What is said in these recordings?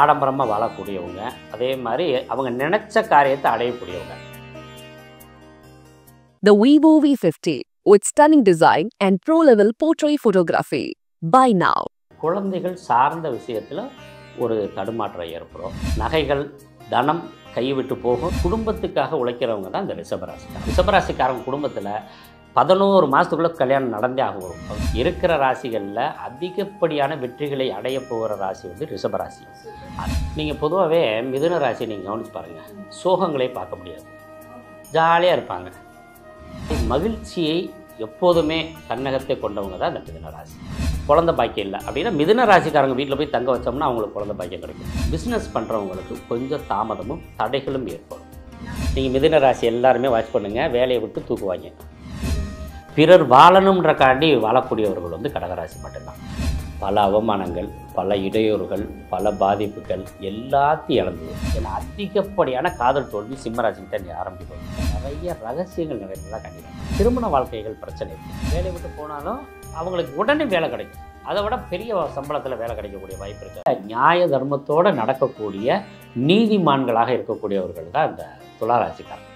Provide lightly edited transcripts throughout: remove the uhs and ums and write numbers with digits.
ஆடம்பரமாக வாழக்கூடியவங்க, அதே மாதிரி அவங்க நினைச்ச காரியத்தை அடையக்கூடியவங்க. The Vivo V50 with stunning design and pro-level portrait photography. Buy now. குழந்தைகள் சார்ந்த விஷயத்தில் ஒரு தடுமாற்றம் ஏற்படும். நகைகள், தனம் கைவிட்டு போகும். குடும்பத்துக்காக உழைக்கிறவங்க தான் இந்த ரிஷபராசிக்காரங்க. ரிஷபராசிக்காரங்க குடும்பத்தில் 11 மாதத்துக்குள்ளே கல்யாணம் நடந்தே ஆகும். இருக்கிற ராசிகளில் அதிகப்படியான வெற்றிகளை அடைய போகிற ராசி வந்து ரிஷபராசி. நீங்கள் பொதுவாகவே மிதுன ராசி நீங்கள் கவனிச்சு பாருங்கள், சோகங்களே பார்க்க முடியாது, ஜாலியாக இருப்பாங்க. மகிழ்ச்சியை எப்போதுமே தன்னகத்தை கொண்டவங்க தான் இந்த மிதுன ராசி. குழந்தை பாக்கியம் இல்லை அப்படின்னா மிதுன ராசிக்காரங்க வீட்டில் போய் தங்க வச்சோம்னா அவங்களுக்கு குழந்தை பாக்கியம் கிடைக்கும். பிஸ்னஸ் பண்ணுறவங்களுக்கு கொஞ்சம் தாமதமும் தடைகளும் ஏற்படும். நீங்கள் மிதுன ராசி எல்லாருமே வாட்ச் பண்ணுங்கள், வேலையை விட்டு தூக்குவாங்க. பிறர் வாழணுன்றக்காண்டி வாழக்கூடியவர்கள் வந்து கடகராசி மட்டும்தான். பல அவமானங்கள், பல இடையூறுகள், பல பாதிப்புகள் எல்லாத்தையும் இழந்தது. ஏன்னா அதிகப்படியான காதல் தோல்வி சிம்மராசிக்கிட்ட நீ ஆரம்பிக்கும். நிறைய ரகசியங்கள் நிறையலாம் கண்டிப்பாக. திருமண வாழ்க்கைகள் பிரச்சனை இருக்குது. வேலையை விட்டு போனாலும் அவங்களுக்கு உடனே வேலை கிடைக்கும். அதை விட பெரிய சம்பளத்தில் வேலை கிடைக்கக்கூடிய வாய்ப்பு இருக்குது. நியாய தர்மத்தோடு நடக்கக்கூடிய நீதிமான்களாக இருக்கக்கூடியவர்கள் தான் இந்த துளாராசிக்காரங்க.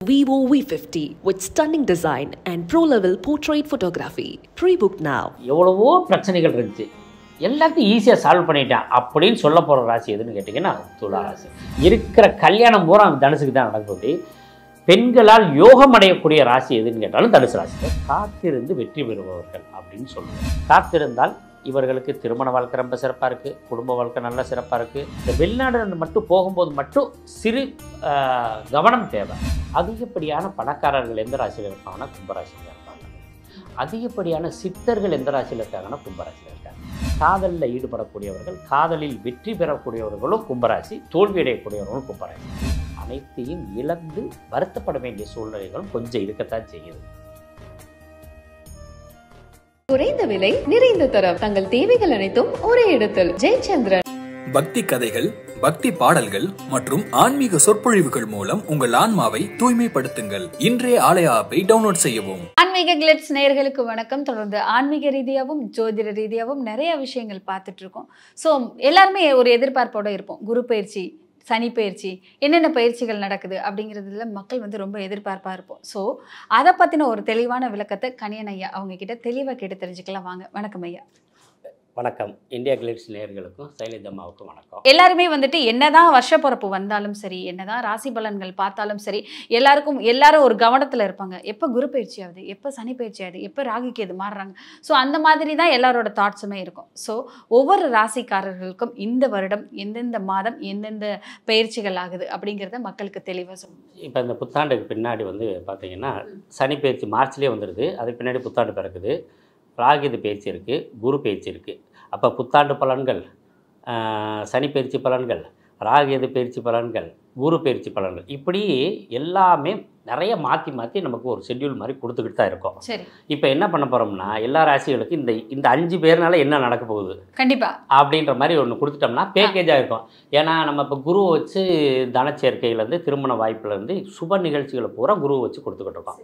Vivo V50 with stunning design and pro-level portrait photography. Pre-book now. எவ்வளவோ பிரச்சனைகள் இருந்துச்சு, எல்லாத்தையும் ஈஸியாக சால்வ் பண்ணிட்டான் அப்படின்னு சொல்ல போகிற ராசி எதுன்னு கேட்டிங்கன்னா துளாராசி. இருக்கிற கல்யாணம் பூரா தனுசுக்கு தான் நடக்குது. பெண்களால் யோகம் அடையக்கூடிய ராசி எதுன்னு கேட்டாலும் தனுசு ராசி. காத்திருந்து வெற்றி பெறுபவர்கள் அப்படின்னு சொல்லுவோம். காத்திருந்தால் இவர்களுக்கு திருமண வாழ்க்கை ரொம்ப சிறப்பாக இருக்குது, குடும்ப வாழ்க்கை நல்ல சிறப்பாக இருக்குது. இந்த வெளிநாடு மட்டும் போகும்போது மட்டும் சிறு கவனம் தேவை. அதிகப்படியான பணக்காரர்கள் எந்த ராசியில் இருப்பாங்கன்னா கும்பராசியில் இருப்பாங்க. அதிகப்படியான சித்தர்கள் எந்த ராசியில் இருக்காங்கன்னா கும்பராசியில் இருக்காங்க. காதலில் ஈடுபடக்கூடியவர்கள், காதலில் வெற்றி பெறக்கூடியவர்களும் கும்பராசி, தோல்வியடையக்கூடியவர்களும் கும்பராசி. அனைத்தையும் இழந்து வருத்தப்பட வேண்டிய சூழ்நிலைகளும் கொஞ்சம் இருக்கத்தான் செய்யுது. குறைந்த விலை, நிறைந்த தரம், தங்கள் தேவைகள் அனைத்தும் ஒரே இடத்தில். ஜெயச்சந்திரன். பக்தி கதைகள், பக்தி பாடல்கள் மற்றும் ஆன்மீக சொற்பொழிவுகள் மூலம் உங்கள் ஆன்மாவை தூய்மைப்படுத்துங்கள். இன்றைய ஆலய ஆப்பை டவுன்லோட் செய்யவும். ஆன்மீக கிளிட்ஸ் நேயர்களுக்கு வணக்கம். தொடர்ந்து ஆன்மீக ரீதியாகவும் ஜோதிட ரீதியாகவும் நிறைய விஷயங்கள் பார்த்துட்டு இருக்கோம். ஸோ எல்லாருமே ஒரு எதிர்பார்ப்போட இருப்போம். குரு பயிற்சி, சனி பயிற்சி, என்னென்ன பயிற்சிகள் நடக்குது அப்படிங்கிறதுல மக்கள் வந்து ரொம்ப எதிர்பார்ப்பாக இருப்போம். ஸோ அதை பற்றின ஒரு தெளிவான விளக்கத்தை கணியன் ஐயா அவங்க கிட்ட தெளிவாக கேட்டு தெரிஞ்சுக்கலாம். வாங்க. வணக்கம் ஐயா. வணக்கம். இந்தியா கிளிட்ஸ் நேயர்களுக்கும் சைலஜம்மாவுக்கும் வணக்கம். எல்லாருமே வந்துட்டு என்னதான் வருஷ பிறப்பு வந்தாலும் சரி, என்னதான் ராசி பலன்கள் பார்த்தாலும் சரி, எல்லாரும் ஒரு கவனத்தில் இருப்பாங்க. எப்போ குரு பயிற்சி ஆகுது, எப்போ சனி பயிற்சி ஆகுது, எப்போ ராகுக்கு எது மாறுறாங்க. ஸோ அந்த மாதிரி தான் எல்லாரோட தாட்ஸுமே இருக்கும். ஸோ ஒவ்வொரு ராசிக்காரர்களுக்கும் இந்த வருடம் எந்தெந்த மாதம் எந்தெந்த பயிற்சிகள் ஆகுது அப்படிங்கிறத மக்களுக்கு தெளிவாக சொல்லுங்கள். இப்போ இந்த புத்தாண்டுக்கு பின்னாடி வந்து பார்த்தீங்கன்னா சனி பயிற்சி மார்ச்லேயே வந்துடுது. அதுக்கு பின்னாடி புத்தாண்டு பிறக்குது. ராகு பயிற்சி இருக்குது, குரு பயிற்சி இருக்குது. அப்போ புத்தாண்டு பலன்கள், சனி பயிற்சி பலன்கள், ராகு பயிற்சி பலன்கள், குரு பயிற்சி பலன்கள், இப்படி எல்லாமே நிறைய மாற்றி மாற்றி நமக்கு ஒரு ஷெட்யூல் மாதிரி கொடுத்துக்கிட்டு தான் இருக்கோம். சரி, இப்போ என்ன பண்ண போகிறோம்னா எல்லா ராசிகளுக்கும் இந்த 5 பேர்னால என்ன நடக்க போகுது கண்டிப்பாக அப்படின்ற மாதிரி ஒன்று கொடுத்துட்டோம்னா பேக்கேஜாக இருக்கும். ஏன்னா நம்ம இப்போ குருவை வச்சு தனச்சேர்க்கையிலேருந்து திருமண வாய்ப்புலேருந்து சுப நிகழ்ச்சிகளை பூரா குருவை வச்சு கொடுத்துக்கிட்டு இருக்கோம்.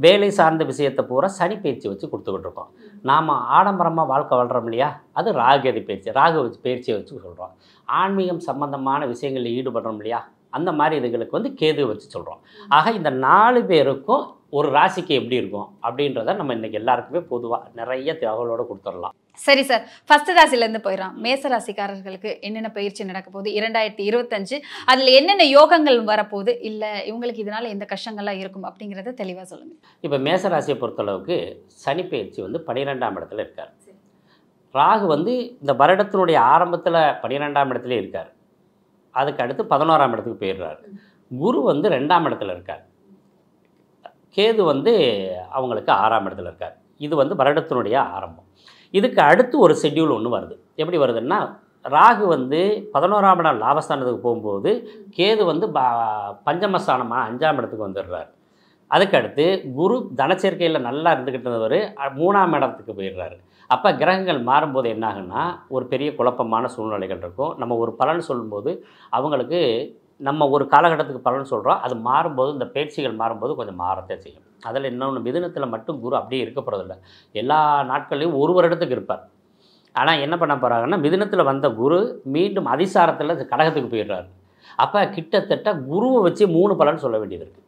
வேலை சார்ந்த விஷயத்தை பூரா சனி பயிற்சி வச்சு கொடுத்துக்கிட்டு இருக்கோம். நாம் ஆடம்பரமாக வாழ்க்கை வாழ்கிறோம் இல்லையா, அது ராகு பயிற்சி, ராகு வச்சு பயிற்சியை வச்சு சொல்கிறோம். ஆன்மீகம் சம்பந்தமான விஷயங்களில் ஈடுபடுறோம் இல்லையா, அந்த மாதிரி இதுகளுக்கு வந்து கேது வச்சு சொல்கிறோம். ஆக இந்த 4 பேருக்கும் ஒரு ராசிக்கு எப்படி இருக்கும் அப்படின்றத நம்ம இன்றைக்கி எல்லாருக்குமே பொதுவாக நிறைய தகவலோடு கொடுத்துடலாம். சரி சார், ஃபர்ஸ்ட் ராசிலேருந்து போயிடலாம். மேச ராசிக்காரர்களுக்கு என்னென்ன பயிற்சி நடக்க போகுது 2025, அதில் என்னென்ன யோகங்கள் வரப்போகுது, இல்லை இவங்களுக்கு இதனால் எந்த கஷ்டங்கள்லாம் இருக்கும் அப்படிங்கிறத தெளிவாக சொல்லுங்கள். இப்போ மேச ராசியை பொறுத்தளவுக்கு சனி பயிற்சி வந்து 12ஆம் இடத்துல இருக்கார். ராகு வந்து இந்த வருடத்தினுடைய ஆரம்பத்தில் 12ஆம் இடத்துல இருக்கார். அதுக்கு அடுத்து 11ஆம் இடத்துக்கு போயிடுறாரு. குரு வந்து 2ஆம் இடத்துல இருக்கார். கேது வந்து அவங்களுக்கு 6ஆம் இடத்துல இருக்கார். இது வந்து வருடத்தினுடைய ஆரம்பம். இதுக்கு அடுத்து ஒரு ஷெட்யூல் ஒன்று வருது. எப்படி வருதுன்னா, ராகு வந்து 11ஆம் இடம் லாபஸ்தானத்துக்கு போகும்போது கேது வந்து பஞ்சமஸ்தானமாக 5ஆம் இடத்துக்கு வந்துடுறார். அதுக்கடுத்து குரு தனச்சேர்க்கையில் நல்லா இருந்துக்கிட்டு இருந்தவர் 3ஆம் இடத்துக்கு போயிடுறாரு. அப்போ கிரகங்கள் மாறும்போது என்னாகுன்னா ஒரு பெரிய குழப்பமான சூழ்நிலைகள் இருக்கும். நம்ம ஒரு பலன் சொல்லும்போது அவங்களுக்கு நம்ம ஒரு காலகட்டத்துக்கு பலன் சொல்கிறோம், அது மாறும்போது இந்த பயிற்சிகள் மாறும்போது கொஞ்சம் மாறத்தான் செய்யும். அதில் இன்னொன்று, மிதுனத்தில் மட்டும் குரு அப்படியே இருக்க போகிறதில்ல. எல்லா நாட்கள்லையும் ஒரு வருடத்துக்கு இருப்பார். ஆனால் என்ன பண்ண போகிறாங்கன்னா மிதுனத்தில் வந்த குரு மீண்டும் அதிசாரத்தில் கடகத்துக்கு போயிடுறாரு. அப்போ கிட்டத்தட்ட குருவை வச்சு 3 பலன் சொல்ல வேண்டியது இருக்குது.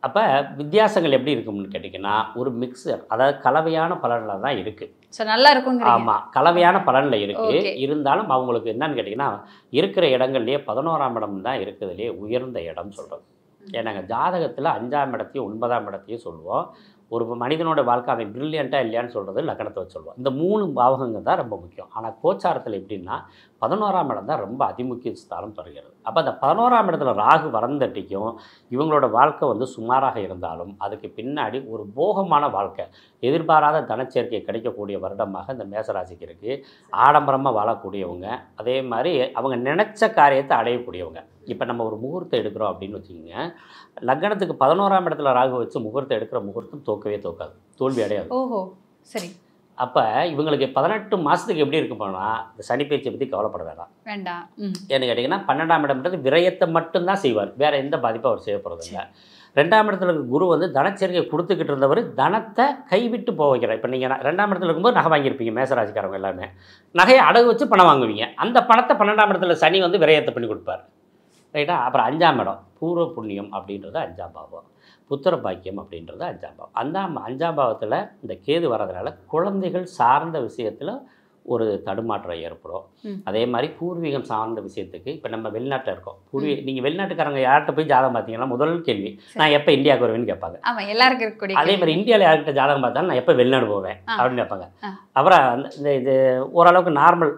அப்போ வித்தியாசங்கள் எப்படி இருக்கும்னு கேட்டிங்கன்னா ஒரு மிக்சர், அதாவது கலவையான பலனில் தான் இருக்குது. ஸோ நல்லா இருக்குங்க. ஆமாம், கலவையான பலனில் இருக்குது. இருந்தாலும் அவங்களுக்கு என்னன்னு கேட்டிங்கன்னா இருக்கிற இடங்கள்லேயே 11ஆம் இடம் தான் இருக்கிறதுலே உயர்ந்த இடம் சொல்கிறது. ஏன்னாங்க ஜாதகத்தில் 5ஆம் இடத்தையும் 9ஆம் இடத்தையும் சொல்லுவோம். ஒரு மனிதனோட வாழ்க்கை அவன் பிரில்லியண்ட்டாக இல்லையான்னு சொல்கிறது லக்னத்தை வச்சு சொல்லுவோம். இந்த 3 பாவகங்கள் தான் ரொம்ப முக்கியம். ஆனால் கோச்சாரத்தில் எப்படின்னா 11ஆம் இடம் தான் ரொம்ப அதிமுக்கிய ஸ்தானம் பெறுகிறது. அப்போ அந்த 11ஆம் இடத்துல ராகு வரந்தட்டிக்கும் இவங்களோட வாழ்க்கை வந்து சுமாராக இருந்தாலும் அதுக்கு பின்னாடி ஒரு போகமான வாழ்க்கை, எதிர்பாராத தனச்சேர்க்கை கிடைக்கக்கூடிய வருடமாக இந்த மேசராசிக்கு இருக்குது. ஆடம்பரமாக வாழக்கூடியவங்க, அதே மாதிரி அவங்க நினச்ச காரியத்தை அடையக்கூடியவங்க. இப்போ நம்ம ஒரு முகூர்த்தம் எடுக்கிறோம் அப்படின்னு வச்சுக்கோங்க, லக்னத்துக்கு 11ஆம் இடத்துல ராகு வச்சு முகூர்த்தம் எடுக்கிற முகூர்த்தம் தோக்கவே தோக்காது, தோல்வி அடையாது. ஓஹோ, சரி. அப்போ இவங்களுக்கு 18 மாதத்துக்கு எப்படி இருக்கு போனால் இந்த சனி பயிற்சியை பற்றி கவலைப்பட வேண்டாம். ஏன்னு கேட்டிங்கன்னா 12ஆம் இடம்ன்றது விரயத்தை மட்டும்தான் செய்வார், வேறு எந்த பாதிப்பும் அவர் செய்ய போகிறது இல்லை. 2ஆம் இடத்துல இருக்க குரு வந்து தனச்சேர்க்கை கொடுத்துக்கிட்டு இருந்தவர் தனத்தை கைவிட்டு போக வைக்கிறார். இப்போ நீங்கள் 2ஆம் இடத்துல இருக்கும்போது நகை வாங்கியிருப்பீங்க மேசராசிக்காரங்க எல்லாமே, நகையை அடகு வச்சு பணம் வாங்குவீங்க. அந்த பணத்தை 12ஆம் இடத்துல சனி வந்து விரயத்தை பண்ணி கொடுப்பார், ரைட்டா. அப்புறம் 5ஆம் இடம் பூர்வ புண்ணியம் அப்படின்றது 5ஆம் பாவம், புத்திர பாக்கியம் அப்படின்றது 5ஆம் பாவம். 5ஆம் பாவத்தில் இந்த கேது வர்றதுனால குழந்தைகள் சார்ந்த விஷயத்தில் ஒரு தடுமாற்றம் ஏற்படும். அதே மாதிரி பூர்வீகம் சார்ந்த விஷயத்துக்கு இப்போ நம்ம வெளிநாட்டில் இருக்கோம், நீங்கள் வெளிநாட்டுக்காரங்க யார்கிட்ட போய் ஜாதகம் பார்த்தீங்கன்னா முதல் கேள்வி நான் எப்போ இந்தியாவுக்கு வருவேன்னு கேட்பாங்க. ஆமாம், எல்லாருக்கும் இருக்கக்கூடிய. அதே மாதிரி இந்தியாவில் யார்கிட்ட ஜாதகம் பார்த்தாலும் நான் எப்போ வெளிநாடு போவேன் அப்படின்னு கேட்பாங்க. அப்புறம் இது ஓரளவுக்கு நார்மல்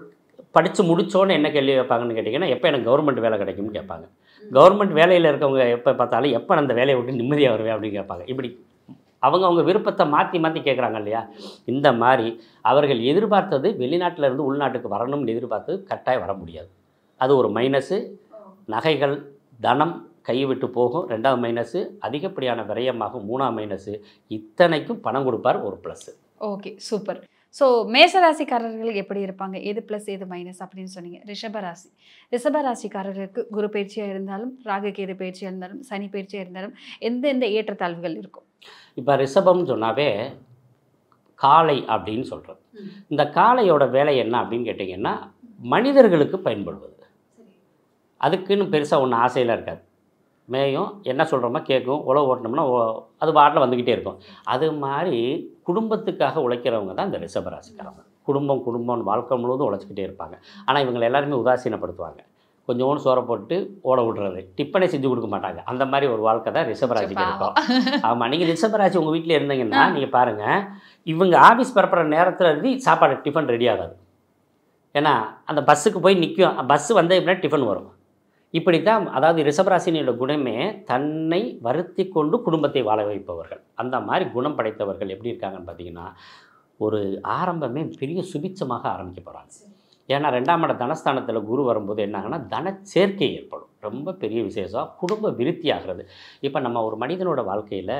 படித்து முடித்தோன்னு என்ன கேள்வி வைப்பாங்கன்னு கேட்டிங்கன்னா எப்போ எனக்கு கவர்மெண்ட் வேலை கிடைக்கும்னு கேட்பாங்க. கவர்மெண்ட் வேலையில் இருக்கவங்க எப்போ பார்த்தாலும் எப்போ அந்த வேலையை விட்டு நிம்மதியாக வருவேன் அப்படின்னு கேட்பாங்க. இப்படி அவங்க விருப்பத்தை மாற்றி மாற்றி கேட்குறாங்க இல்லையா. இந்த மாதிரி அவர்கள் எதிர்பார்த்தது வெளிநாட்டில் இருந்து உள்நாட்டுக்கு வரணும்னு எதிர்பார்த்தது கட்டாயம் வர முடியாது. அது ஒரு மைனஸு. நகைகள் தனம் கைவிட்டு போகும், 2ஆவது மைனஸு. அதிகப்படியான விரயமாகும், 3ஆம் மைனஸு. இத்தனைக்கும் பணம் கொடுப்பார், ஒரு ப்ளஸ்ஸு. Okay, super. ஸோ மேசராசிக்காரர்கள் எப்படி இருப்பாங்க, எது ப்ளஸ் எது மைனஸ் அப்படின்னு சொன்னீங்க. ரிஷபராசிக்காரர்களுக்கு குரு பயிற்சியாக இருந்தாலும் ராகு கேது பயிற்சியாக இருந்தாலும் சனி பயிற்சியாக இருந்தாலும் எந்தெந்த ஏற்றத்தாழ்வுகள் இருக்கும்? இப்போ ரிஷபம்னு சொன்னாவே காளை அப்படின்னு சொல்கிறது. இந்த காளையோட வேலை என்ன அப்படின்னு கேட்டிங்கன்னா மனிதர்களுக்கு பயன்படுவது. அதுக்குன்னு பெருசாக ஒன்றும் ஆசையெல்லாம் இருக்காது. மேயும் என்ன சொல்கிறோமோ கேட்கும், உழவு ஓட்டினோம்னா அது பாட்டில் வந்துக்கிட்டே இருக்கும். அது மாதிரி குடும்பத்துக்காக உழைக்கிறவங்க தான் இந்த ரிஷபராசிக்காரங்க. குடும்பம்னு வாழ்க்கை முழுவதும் உழைச்சிக்கிட்டே இருப்பாங்க. ஆனால் இவங்களை எல்லாருமே உதாசீனப்படுத்துவாங்க. கொஞ்சோண்டு சோறை போட்டு ஓட விடுறது, டிப்பனே செஞ்சு கொடுக்க மாட்டாங்க. அந்த மாதிரி ஒரு வாழ்க்கை தான் ரிஷபராசிக்கு இருக்கும். ஆமாம், நீங்கள் ரிஷபராசி உங்கள் வீட்டில் இருந்தீங்கன்னா நீங்கள் பாருங்கள், இவங்க ஆஃபீஸ் பரப்புற நேரத்தில் இருந்து சாப்பாடு டிஃபன் ரெடி ஆகாது. ஏன்னா அந்த பஸ்ஸுக்கு போய் நிற்கும், பஸ்ஸு வந்த எப்படின்னா டிஃபன் வரும். இப்படி தான், அதாவது ரிஷபராசினியோட குணமே தன்னை வருத்தி கொண்டு குடும்பத்தை வாழ வைப்பவர்கள். அந்த மாதிரி குணம் படைத்தவர்கள் எப்படி இருக்காங்கன்னு பார்த்தீங்கன்னா ஒரு ஆரம்பமே பெரிய சுபிச்சமாக ஆரம்பிக்க போகிறாங்க. ஏன்னா 2ஆம் இட தனஸ்தானத்தில் குரு வரும்போது என்னாங்கன்னா தனச்சேர்க்கை ஏற்படும், ரொம்ப பெரிய விசேஷம், குடும்ப விருத்தி ஆகிறது. இப்போ நம்ம ஒரு மனிதனோட வாழ்க்கையில்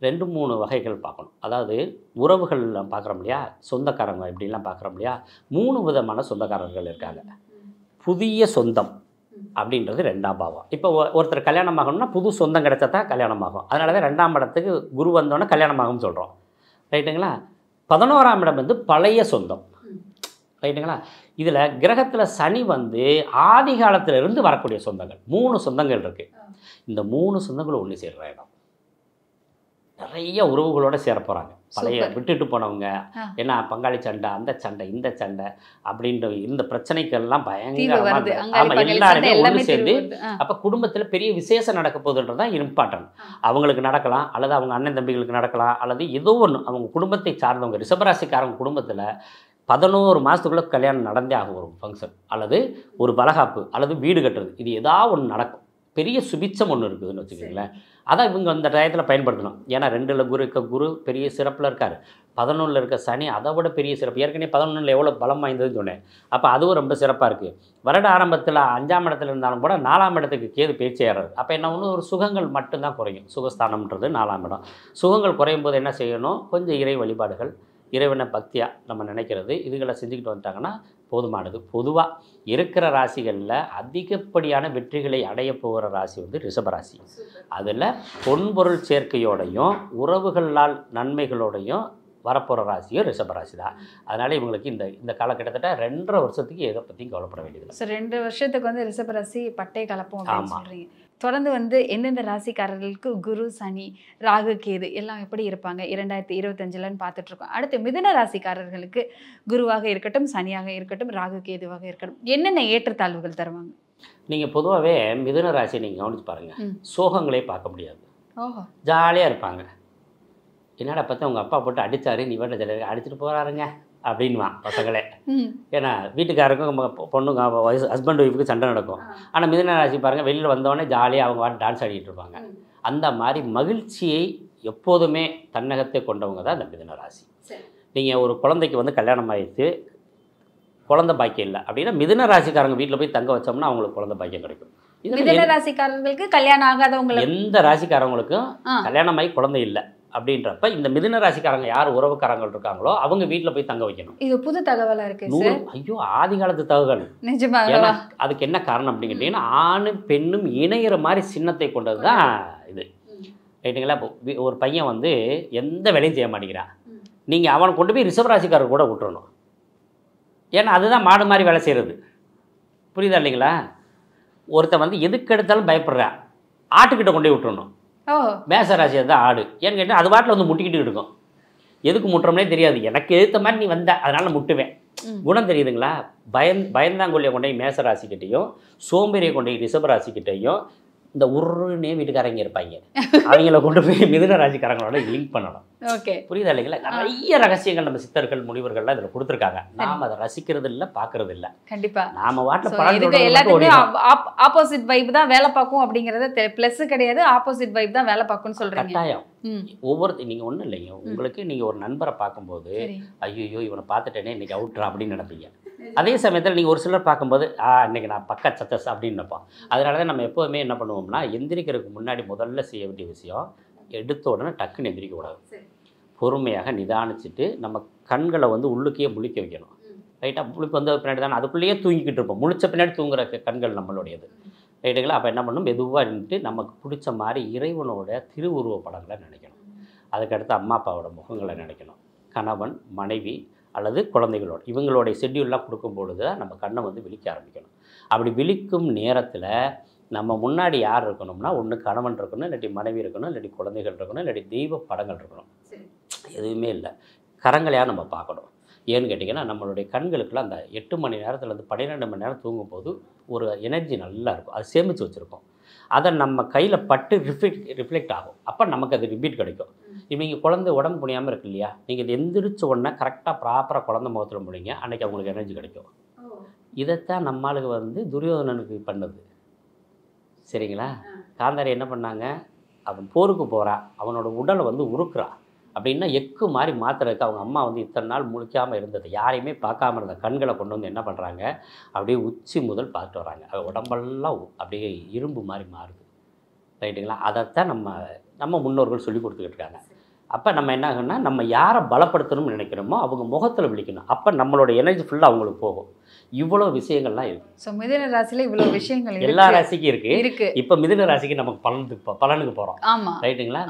2-3 வகைகள் பார்க்கணும். அதாவது உறவுகள்லாம் பார்க்குறோம் இல்லையா, சொந்தக்காரங்க இப்படிலாம் பார்க்குறோம் இல்லையா. 3 விதமான சொந்தக்காரர்கள் இருக்காங்க. புதிய சொந்தம் அப்படின்றது 2ஆம் பாவம். இப்போ ஒருத்தர் கல்யாணம் ஆகணும்னா புது சொந்தம் கிடைச்சா தான் கல்யாணம் ஆகும். அதனால தான் 2ஆம் இடத்துக்கு குரு வந்தோன்னே கல்யாணம் ஆகும்னு சொல்கிறோம், ரைட்டுங்களா. 11ஆம் இடம் வந்து பழைய சொந்தம், ரைட்டுங்களா. இதில் கிரகத்தில் சனி வந்து ஆதி காலத்திலிருந்து வரக்கூடிய சொந்தங்கள் 3 சொந்தங்கள் இருக்குது. இந்த 3 சொந்தங்களும் ஒன்று சேர்ற இடம். நிறைய உறவுகளோடு சேர போகிறாங்க. பழைய விட்டுட்டு போனவங்க, ஏன்னா பங்காளி சண்டை, அந்த சண்டை, இந்த சண்டை அப்படின்ற இந்த பிரச்சனைகள்லாம் பயங்கரமாக எல்லாருமே ஒன்று சேர்ந்து அப்போ குடும்பத்தில் பெரிய விசேஷம் நடக்க போகுதுன்றது தான் இம்பார்ட்டன்ட். அவங்களுக்கு நடக்கலாம், அல்லது அவங்க அண்ணன் தம்பிகளுக்கு நடக்கலாம், அல்லது ஏதோ ஒன்று அவங்க குடும்பத்தை சார்ந்தவங்க. ரிஷபராசிக்காரங்க குடும்பத்தில் 11 மாதத்துக்குள்ளே கல்யாணம் நடந்தே ஆகும். ஒரு ஃபங்க்ஷன் அல்லது ஒரு வளகாப்பு அல்லது வீடு கட்டுறது, இது ஏதாவது ஒன்று நடக்கும். பெரிய சுபிச்சம் ஒன்று இருக்குதுன்னு வச்சுக்கோங்களேன். அதான் இவங்க அந்த டயத்தில் பயன்படுத்தணும். ஏன்னா 2ல் குரு இருக்க குரு பெரிய சிறப்பில் இருக்கார், 11ல் இருக்க சனி அதை விட பெரிய சிறப்பு. ஏற்கனவே 11ல் எவ்வளோ பலம் வாய்ந்ததுன்னு சொன்னேன். அப்போ அதுவும் ரொம்ப சிறப்பாக இருக்குது. வருட ஆரம்பத்தில் 5ஆம் இடத்துல இருந்தாலும் கூட 4ஆம் இடத்துக்கு கேது பேச்சு ஏறாது. அப்போ என்ன ஒன்று, ஒரு சுகங்கள் மட்டும்தான் குறையும். சுகஸ்தானம்ன்றது 4ஆம் இடம். சுகங்கள் குறையும் போது என்ன செய்யணும், கொஞ்சம் இறை வழிபாடுகள், இறைவனை பக்தியாக நம்ம நினைக்கிறது, இதுகளை செஞ்சுக்கிட்டு வந்துட்டாங்கன்னா போதுமானது. பொதுவாக இருக்கிற ராசிகளில் அதிகப்படியான வெற்றிகளை அடைய போகிற ராசி வந்து ரிஷபராசி. அதில் பொன்பொருள் சேர்க்கையோடையும் உறவுகளால் நன்மைகளோடையும் வரப்போகிற ராசியும் ரிஷபராசி தான். அதனால் இவங்களுக்கு இந்த காலகட்டத்தட்ட 2.5 வருஷத்துக்கு எதை பற்றியும் கவலைப்பட வேண்டியது. ஸோ 2 வருஷத்துக்கு வந்து ரிஷபராசி பட்டை கலப்போம் அப்படின்னு சொல்கிறீங்க. தொடர்ந்து வந்து எந்தெந்த ராசிக்காரர்களுக்கு குரு, சனி, ராகு, கேது எல்லாம் எப்படி இருப்பாங்க 2025லன்னு பார்த்துட்ருக்கோம். அடுத்து மிதுன ராசிக்காரர்களுக்கு குருவாக இருக்கட்டும், சனியாக இருக்கட்டும், ராகு, கேதுவாக இருக்கட்டும், என்னென்ன ஏற்றத்தாழ்வுகள் தருவாங்க? நீங்கள் பொதுவாகவே மிதுன ராசியை நீங்கள் கவனிச்சு பாருங்கள், சோகங்களே பார்க்க முடியாது. ஓஹோ, ஜாலியாக இருப்பாங்க. என்னடா பார்த்தா உங்கள் அப்பா போட்டு அடித்தாரு, நீ வீட்டில் ஜாலியாக அடிச்சுட்டு போகிறாருங்க அப்படின்வான் பசங்களே. ஏன்னா வீட்டுக்காரருக்கும் பொண்ணுங்க ஹஸ்பண்ட் ஒய்ஃபுக்கு சண்டை நடக்கும். ஆனால் மிதுன ராசி பாருங்கள், வெளியில் வந்தோடனே ஜாலியாக அவங்க வாட்டு டான்ஸ் ஆடிட்டு இருப்பாங்க. அந்த மாதிரி மகிழ்ச்சியை எப்போதுமே தன்னகத்தை கொண்டவங்க தான் இந்த மிதுன ராசி. நீங்கள் ஒரு குழந்தைக்கு வந்து கல்யாணம் ஆகிடுச்சு, குழந்தை பாக்கியம் இல்லை அப்படின்னா மிதுன ராசிக்காரங்க வீட்டில் போய் தங்க வச்சோம்னா அவங்களுக்கு குழந்தை பாக்கியம் கிடைக்கும். மிதுன ராசிக்காரர்களுக்கு கல்யாணம் ஆகாதவங்களுக்கு, எந்த ராசிக்காரங்களுக்கும் கல்யாணம் ஆகி குழந்தை இல்லை அப்படின்றப்ப இந்த மிதுன ராசிக்காரங்க யார் உறவுக்காரங்கள் இருக்காங்களோ அவங்க வீட்டில் போய் தங்க வைக்கணும். இது புது தகவலாக இருக்கு சார். ஐயோ, ஆதி காலத்து தகவல். நிஜமாக அதுக்கு என்ன காரணம் அப்படின்னு கேட்டிங்கன்னா, ஆணும் பெண்ணும் இணையிற மாதிரி சின்னத்தை கொண்டது தான் இது. ரைட்டுங்களா? இப்போ ஒரு பையன் வந்து எந்த வேலையும் செய்ய மாட்டேங்கிறான், நீங்கள் அவனை கொண்டு போய் ரிஷபராசிக்காரர் கூட விட்டுறணும். ஏன்னா அதுதான் மாடு மாதிரி வேலை செய்கிறது. புரியுதா இல்லைங்களா? ஒருத்தன் வந்து எதுக்கு எடுத்தாலும் பயப்படுறான், ஆட்டுக்கிட்ட கொண்டு போய் விட்டுறணும். மேசராசி தான் ஆடு. ஏன்னு கேட்டால் அது வாட்டில் வந்து முட்டிக்கிட்டு இருக்கும். எதுக்கு முட்டுறோம்னே தெரியாது. எனக்கு எதிர்த்த மாதிரி நீ வந்த அதனால் முட்டுவேன். குணம் தெரியுதுங்களா? பயந்தாங்கொல்லியை கொண்டு போய் மேசராசிக்கிட்டையும், சோம்பேறியை கொண்டு போய் ரிஷபராசிக்கிட்டையும், இந்த உருன்னே வீட்டுக்காரங்க இருப்பாங்க, அவங்கள கொண்டு போய் மிதுன ராசிக்காரங்களோட லிங்க் பண்ணணும். ஓகே, புரியுதா இல்லைங்களா? நிறைய ரகசியங்கள் நம்ம சித்தர்கள் முனிவர்கள்லாம் இதில் கொடுத்துருக்காங்க. நாம் அதை ரசிக்கிறது இல்லை, பார்க்கறது இல்லை. கண்டிப்பா நாம வாட்டில் எல்லாத்துக்குமே ஆப்போசிட் வைப் தான் வேலை பார்க்கும் அப்படிங்கிறத பிளஸ் கிடையாது, ஆப்போசிட் வைப் தான் வேலை பார்க்கும்னு சொல்றீங்க. கட்டாயம் நீங்கள் ஒன்றும் இல்லைங்க, உங்களுக்கு நீங்கள் ஒரு நண்பரை பார்க்கும்போது ஐயோ இவனை பார்த்துட்டேனே இன்னைக்கு அவுட்ரா அப்படின்னு நினைப்பீங்க. அதே சமயத்தில் நீங்கள் ஒரு சிலர் பார்க்கும்போது இன்றைக்கி நான் பக்கா சத்தஸ் அப்படின்னு நினைப்போம். அதனால தான் நம்ம எப்போதுமே என்ன பண்ணுவோம்னா, எந்திரிக்கிறதுக்கு முன்னாடி முதல்ல செய்ய வேண்டிய விஷயம், எடுத்த உடனே டக்குன்னு எந்திரிக்கக்கூடாது. பொறுமையாக நிதானிச்சுட்டு நம்ம கண்களை வந்து உள்ளுக்கையே முழிக்க வைக்கணும். ரைட்டாக? முழிப்பு வந்து பின்னாடி தானே அதுக்குள்ளேயே தூங்கிக்கிட்டு இருப்போம். முழிச்ச பின்னாடி தூங்குற கண்கள் நம்மளுடையது. ரைட்டுங்களா? அப்போ என்ன பண்ணணும், மெதுவாக இருந்துட்டு நமக்கு பிடிச்ச மாதிரி இறைவனோட திருவுருவ படங்களை நினைக்கணும். அதுக்கடுத்து அம்மா அப்பாவோட முகங்களை நினைக்கணும். கணவன், மனைவி அல்லது குழந்தைகளோட இவங்களுடைய ஷெட்யூல்லாம் கொடுக்கும்பொழுது தான் நம்ம கண்ணை வந்து விழிக்க ஆரம்பிக்கணும். அப்படி விழிக்கும் நேரத்தில் நம்ம முன்னாடி யார் இருக்கணும்னா, ஒன்று கணவன் இருக்கணும், இல்லாட்டி மனைவி இருக்கணும், இல்லாட்டி குழந்தைகள் இருக்கணும், இல்லாட்டி தெய்வ படங்கள் இருக்கணும். எதுவுமே இல்லை, கரங்களையாக நம்ம பார்க்கணும். ஏன்னு கேட்டிங்கன்னா, நம்மளுடைய கண்களுக்குலாம் அந்த 8 மணி நேரத்துலேருந்து 12 மணி நேரம் தூங்கும்போது ஒரு எனர்ஜி நல்லா இருக்கும், அது சேமித்து வச்சுருக்கோம். அதை நம்ம கையில் பட்டு ரிஃப்ளெக்ட் ஆகும். அப்போ நமக்கு அது ரிப்பீட் கிடைக்கும். இப்போ இங்கே குழந்தை உடம்பு முடியாமல் இருக்கு இல்லையா, நீங்கள் எந்திரிச்ச உடனே கரெக்டாக ப்ராப்பராக குழந்தை முகத்தில் முடிங்க, அன்றைக்கி அவங்களுக்கு எனர்ஜி கிடைக்கும். இதைத்தான் நம்மளுக்கு வந்து துரியோதனனுக்கு பண்ணது. சரிங்களா? காந்தாரி என்ன பண்ணாங்க, அவன் போருக்கு போகிறான், அவனோட உடலை வந்து உருக்குறான் அப்படின்னா எக்கு மாதிரி மாத்திரக்கு அவங்க அம்மா வந்து இத்தனை நாள் முழிக்காமல் இருந்தது, யாரையுமே பார்க்காம இருந்த கண்களை கொண்டு வந்து என்ன பண்ணுறாங்க, அப்படியே உச்சி முதல் பார்த்துட்டு வராங்க. உடம்பெல்லாம் அப்படியே இரும்பு மாதிரி மாறுது. ரைட்டுங்களா? அதைத்தான் நம்ம முன்னோர்கள் சொல்லி கொடுத்துக்கிட்டு இருக்காங்க. அப்போ நம்ம என்ன ஆகும்னா, நம்ம யாரை பலப்படுத்தணும்னு நினைக்கிறோமோ அவங்க முகத்தில் விழிக்கணும். அப்போ நம்மளோட எனர்ஜி ஃபுல்லாக அவங்களுக்கு போகும். இவ்வளோ விஷயங்கள்லாம் இருக்குது. ஸோ மிதுன ராசியில் இவ்வளோ விஷயங்கள் எல்லா ராசிக்கும் இருக்குது. இப்போ மிதுன ராசிக்கு நமக்கு பலனுக்கு போகிறோம். ஆமாம், ரைட்டுங்களா?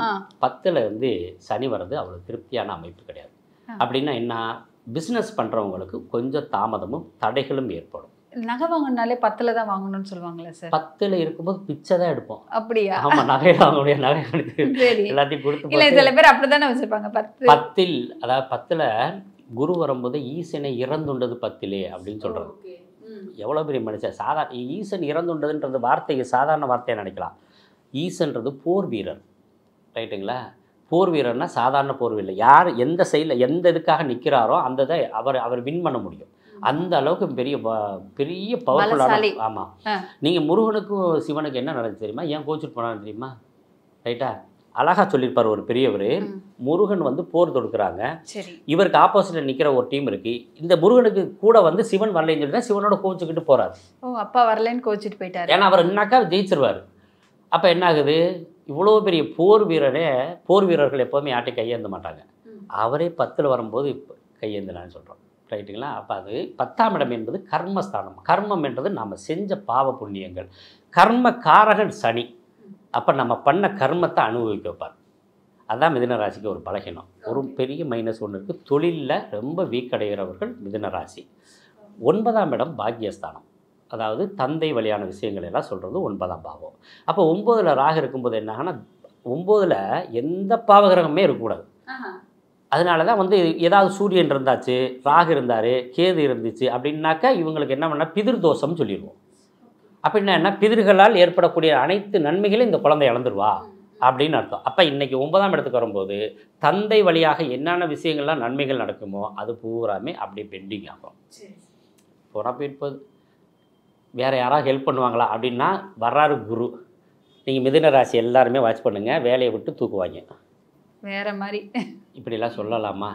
10ல் வந்து சனி வர்றது அவ்வளோ திருப்தியான அமைப்பு கிடையாது. அப்படின்னா என்ன, பிஸ்னஸ் பண்ணுறவங்களுக்கு கொஞ்சம் தாமதமும் தடைகளும் ஏற்படும். நகை வாங்கினாலே 10ல் தான் வாங்கணும்னு சொல்லுவாங்களே சார். 10ல் இருக்கும்போது பிச்சை தான் எடுப்போம். அப்படியா? ஆமாம், நகை வாங்கக்கூடிய நகை எல்லாத்தையும் கொடுத்து. இல்லை, சில பேர் அப்படி தானே வச்சுருப்பாங்க. 10ல் அதாவது 10ல் குரு வரும்போது ஈசனை இறந்துண்டது 10லே அப்படின்னு சொல்கிறது. எவ்வளோ பெரிய மனுஷன். சாதாரண ஈசன் இறந்துண்டதுன்றது வார்த்தைக்கு சாதாரண வார்த்தையை நினைக்கலாம். ஈசன்றது போர் வீரர். ரைட்டுங்களா? போர் வீரர்னா சாதாரண போர் வீரர். யார் எந்த சைடில் எந்த இதுக்காக நிற்கிறாரோ அந்த இதை அவர் வின் பண்ண முடியும். அந்த அளவுக்கு பெரிய பவர்ஃபுல்லான. ஆமாம், நீங்கள் முருகனுக்கும் சிவனுக்கு என்ன நடக்குது தெரியுமா, ஏன் கோச்சிட்டு போனான்னு தெரியுமா? ரைட்டா? அழகாக சொல்லியிருப்பார் ஒரு பெரியவர். முருகன் வந்து போர் தொடுக்கிறாங்க, இவருக்கு ஆப்போசிட்டில் நிற்கிற ஒரு டீம் இருக்குது. இந்த முருகனுக்கு கூட வந்து சிவன் வரலைன்னு சொல்லி தான் சிவனோட கோச்சிக்கிட்டு போகிறாரு. அப்பா வரலன்னு கோச்சிட்டு போயிட்டாரு. ஏன்னா அவர் என்னாக்கா ஜெயிச்சிருவார். அப்போ என்ன ஆகுது, இவ்வளோ பெரிய போர் வீரர்கள் எப்போவுமே யார்ட்டையும் கையேந்த மாட்டாங்க. அவரே 10ல் வரும்போது கையேந்தினான்னு சொல்கிறோம். ரைட்டுங்களா? அப்போ அது 10ஆம் இடம் என்பது கர்மஸ்தானம். கர்மம் என்றது நாம் செஞ்ச பாவ புண்ணியங்கள். கர்ம காரகன் சனி. அப்போ நம்ம பண்ண கர்மத்தை அனுபவிக்க வைப்பார். அதுதான் மிதுன ராசிக்கு ஒரு பலகீனம். ஒரு பெரிய மைனஸ் ஒன்று இருக்குது. தொழிலில் ரொம்ப வீக் அடைகிறவர்கள் மிதுன ராசி. 9ஆம் இடம் பாக்கியஸ்தானம், அதாவது தந்தை வழியான விஷயங்கள் எல்லாம் சொல்கிறது 9ஆம் பாவம். அப்போ 9ல் ராகு இருக்கும்போது என்ன ஆகுனா, 9ல் எந்த பாவகிரகமே இருக்கக்கூடாது. அதனால தான் வந்து ஏதாவது சூரியன் இருந்தாச்சு, ராகு இருந்தார், கேது இருந்துச்சு அப்படின்னாக்கா இவங்களுக்கு என்ன பண்ணால் பிதிர் தோஷம்னு சொல்லிடுவோம். அப்படின்னா என்ன, பிதிர்களால் ஏற்படக்கூடிய அனைத்து நன்மைகளையும் இந்த குழந்தை இழந்துருவா அப்படின்னு அர்த்தம். அப்போ இன்றைக்கி 9ஆம் இடத்துக்கு வரும்போது தந்தை வழியாக என்னென்ன விஷயங்கள்லாம் நன்மைகள் நடக்குமோ அது பூராமே அப்படியே பெண்டிங் ஆகும். போனால் போயிருப்பது வேறு யாராவது ஹெல்ப் பண்ணுவாங்களா அப்படின்னா வர்றாரு குரு. நீங்கள் மிதுன ராசி எல்லாருமே வாட்ச் பண்ணுங்கள், வேலையை விட்டு தூக்குவாங்க. வேற மாதிரி இப்படிலாம் சொல்லலாமா?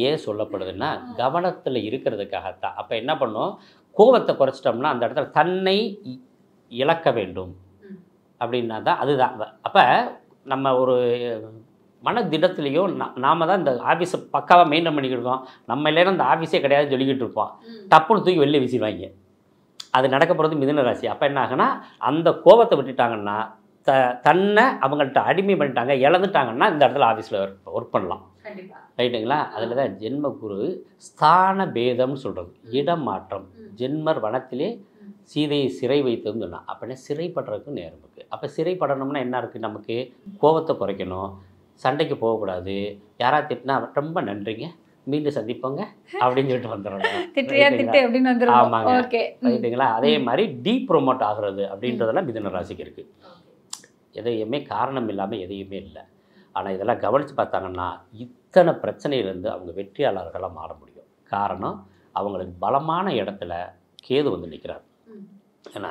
ஏன் சொல்லப்படுதுன்னா கவனத்தில் இருக்கிறதுக்காகத்தான். அப்போ என்ன பண்ணோம், கோபத்தை குறைச்சிட்டோம்னா அந்த இடத்துல தன்னை இழக்க வேண்டும் அப்படின்னா தான் அதுதான். அப்போ நம்ம ஒரு மன திடத்துலேயும் நாம் தான் இந்த ஆஃபீஸை பக்காவாக மெயின்டைன் பண்ணிக்கிட்டு இருக்கோம். நம்ம இல்லைன்னா இந்த ஆஃபீஸே கிடையாதுன்னு சொல்லிக்கிட்டு இருப்போம். டப்புன்னு தூக்கி வெளியே வீசிடுவாங்க. அது நடக்க போகிறது மிதுன ராசி. அப்போ என்ன ஆகுனா, அந்த கோபத்தை விட்டுட்டாங்கன்னா தன்னை அவங்கள்ட்ட அடிமை பண்ணிட்டாங்க, இழந்துட்டாங்கன்னா இந்த இடத்துல ஆஃபீஸில் ஒர்க் பண்ணலாம். ரைட்டுங்களா? அதில் தான் ஜென்ம குரு ஸ்தான பேதம்னு சொல்கிறது, இடம் மாற்றம். ஜென்மர் வனத்திலே சீதையை சிறை வைத்ததுன்னு சொன்னால் அப்படின்னா சிறைப்படுறதுக்கும் நேரம் இருக்குது. அப்போ சிறைப்படணும்னா என்ன இருக்குது, நமக்கு கோபத்தை குறைக்கணும், சண்டைக்கு போகக்கூடாது, யாராவது திட்டினா ரொம்ப நன்றிங்க, மீண்டும் சந்திப்போங்க அப்படின்னு சொல்லிட்டு வந்துடுறோம். ஆமாங்க, ரைட்டுங்களா? அதே மாதிரி ப்ரொமோட் ஆகுறது அப்படின்றதெல்லாம் மிதுன ராசிக்கு இருக்குது. எதையுமே காரணம் இல்லாமல் எதையுமே இல்லை. ஆனால் இதெல்லாம் கவனித்து பார்த்தாங்கன்னா இத்தனை பிரச்சனையிலேருந்து அவங்க வெற்றியாளர்களாக மாற முடியும். காரணம், அவங்களுக்கு பலமான இடத்துல கேது வந்து நிற்கிறார். ஏன்னா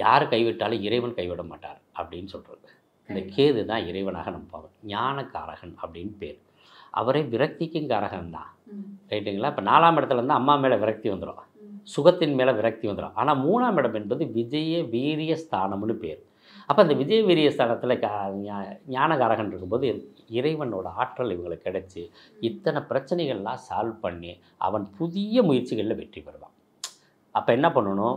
யார் கைவிட்டாலும் இறைவன் கைவிட மாட்டார் அப்படின்னு சொல்கிறது. இந்த கேது தான் இறைவனாக நம்பாங்க. ஞானக்காரகன் அப்படின்னு பேர். அவரே விரக்திக்கும் காரகன் தான். ரைட்டுங்களா? இப்போ 4ஆம் இடத்துல இருந்து அம்மா மேலே விரக்தி வந்துடும், சுகத்தின் மேலே விரக்தி வந்துடும். ஆனால் 3ஆம் இடம் என்பது விஜய வீரிய ஸ்தானம்னு பேர். அப்போ அந்த விஜய வீரிய ஸ்தானத்தில் ஞானகாரகன் இருக்கும்போது இறைவனோட ஆற்றல் இவங்களுக்கு கிடைச்சி இத்தனை பிரச்சனைகள்லாம் சால்வ் பண்ணி அவன் புதிய முயற்சிகளில் வெற்றி பெறுவான். அப்போ என்ன பண்ணணும்,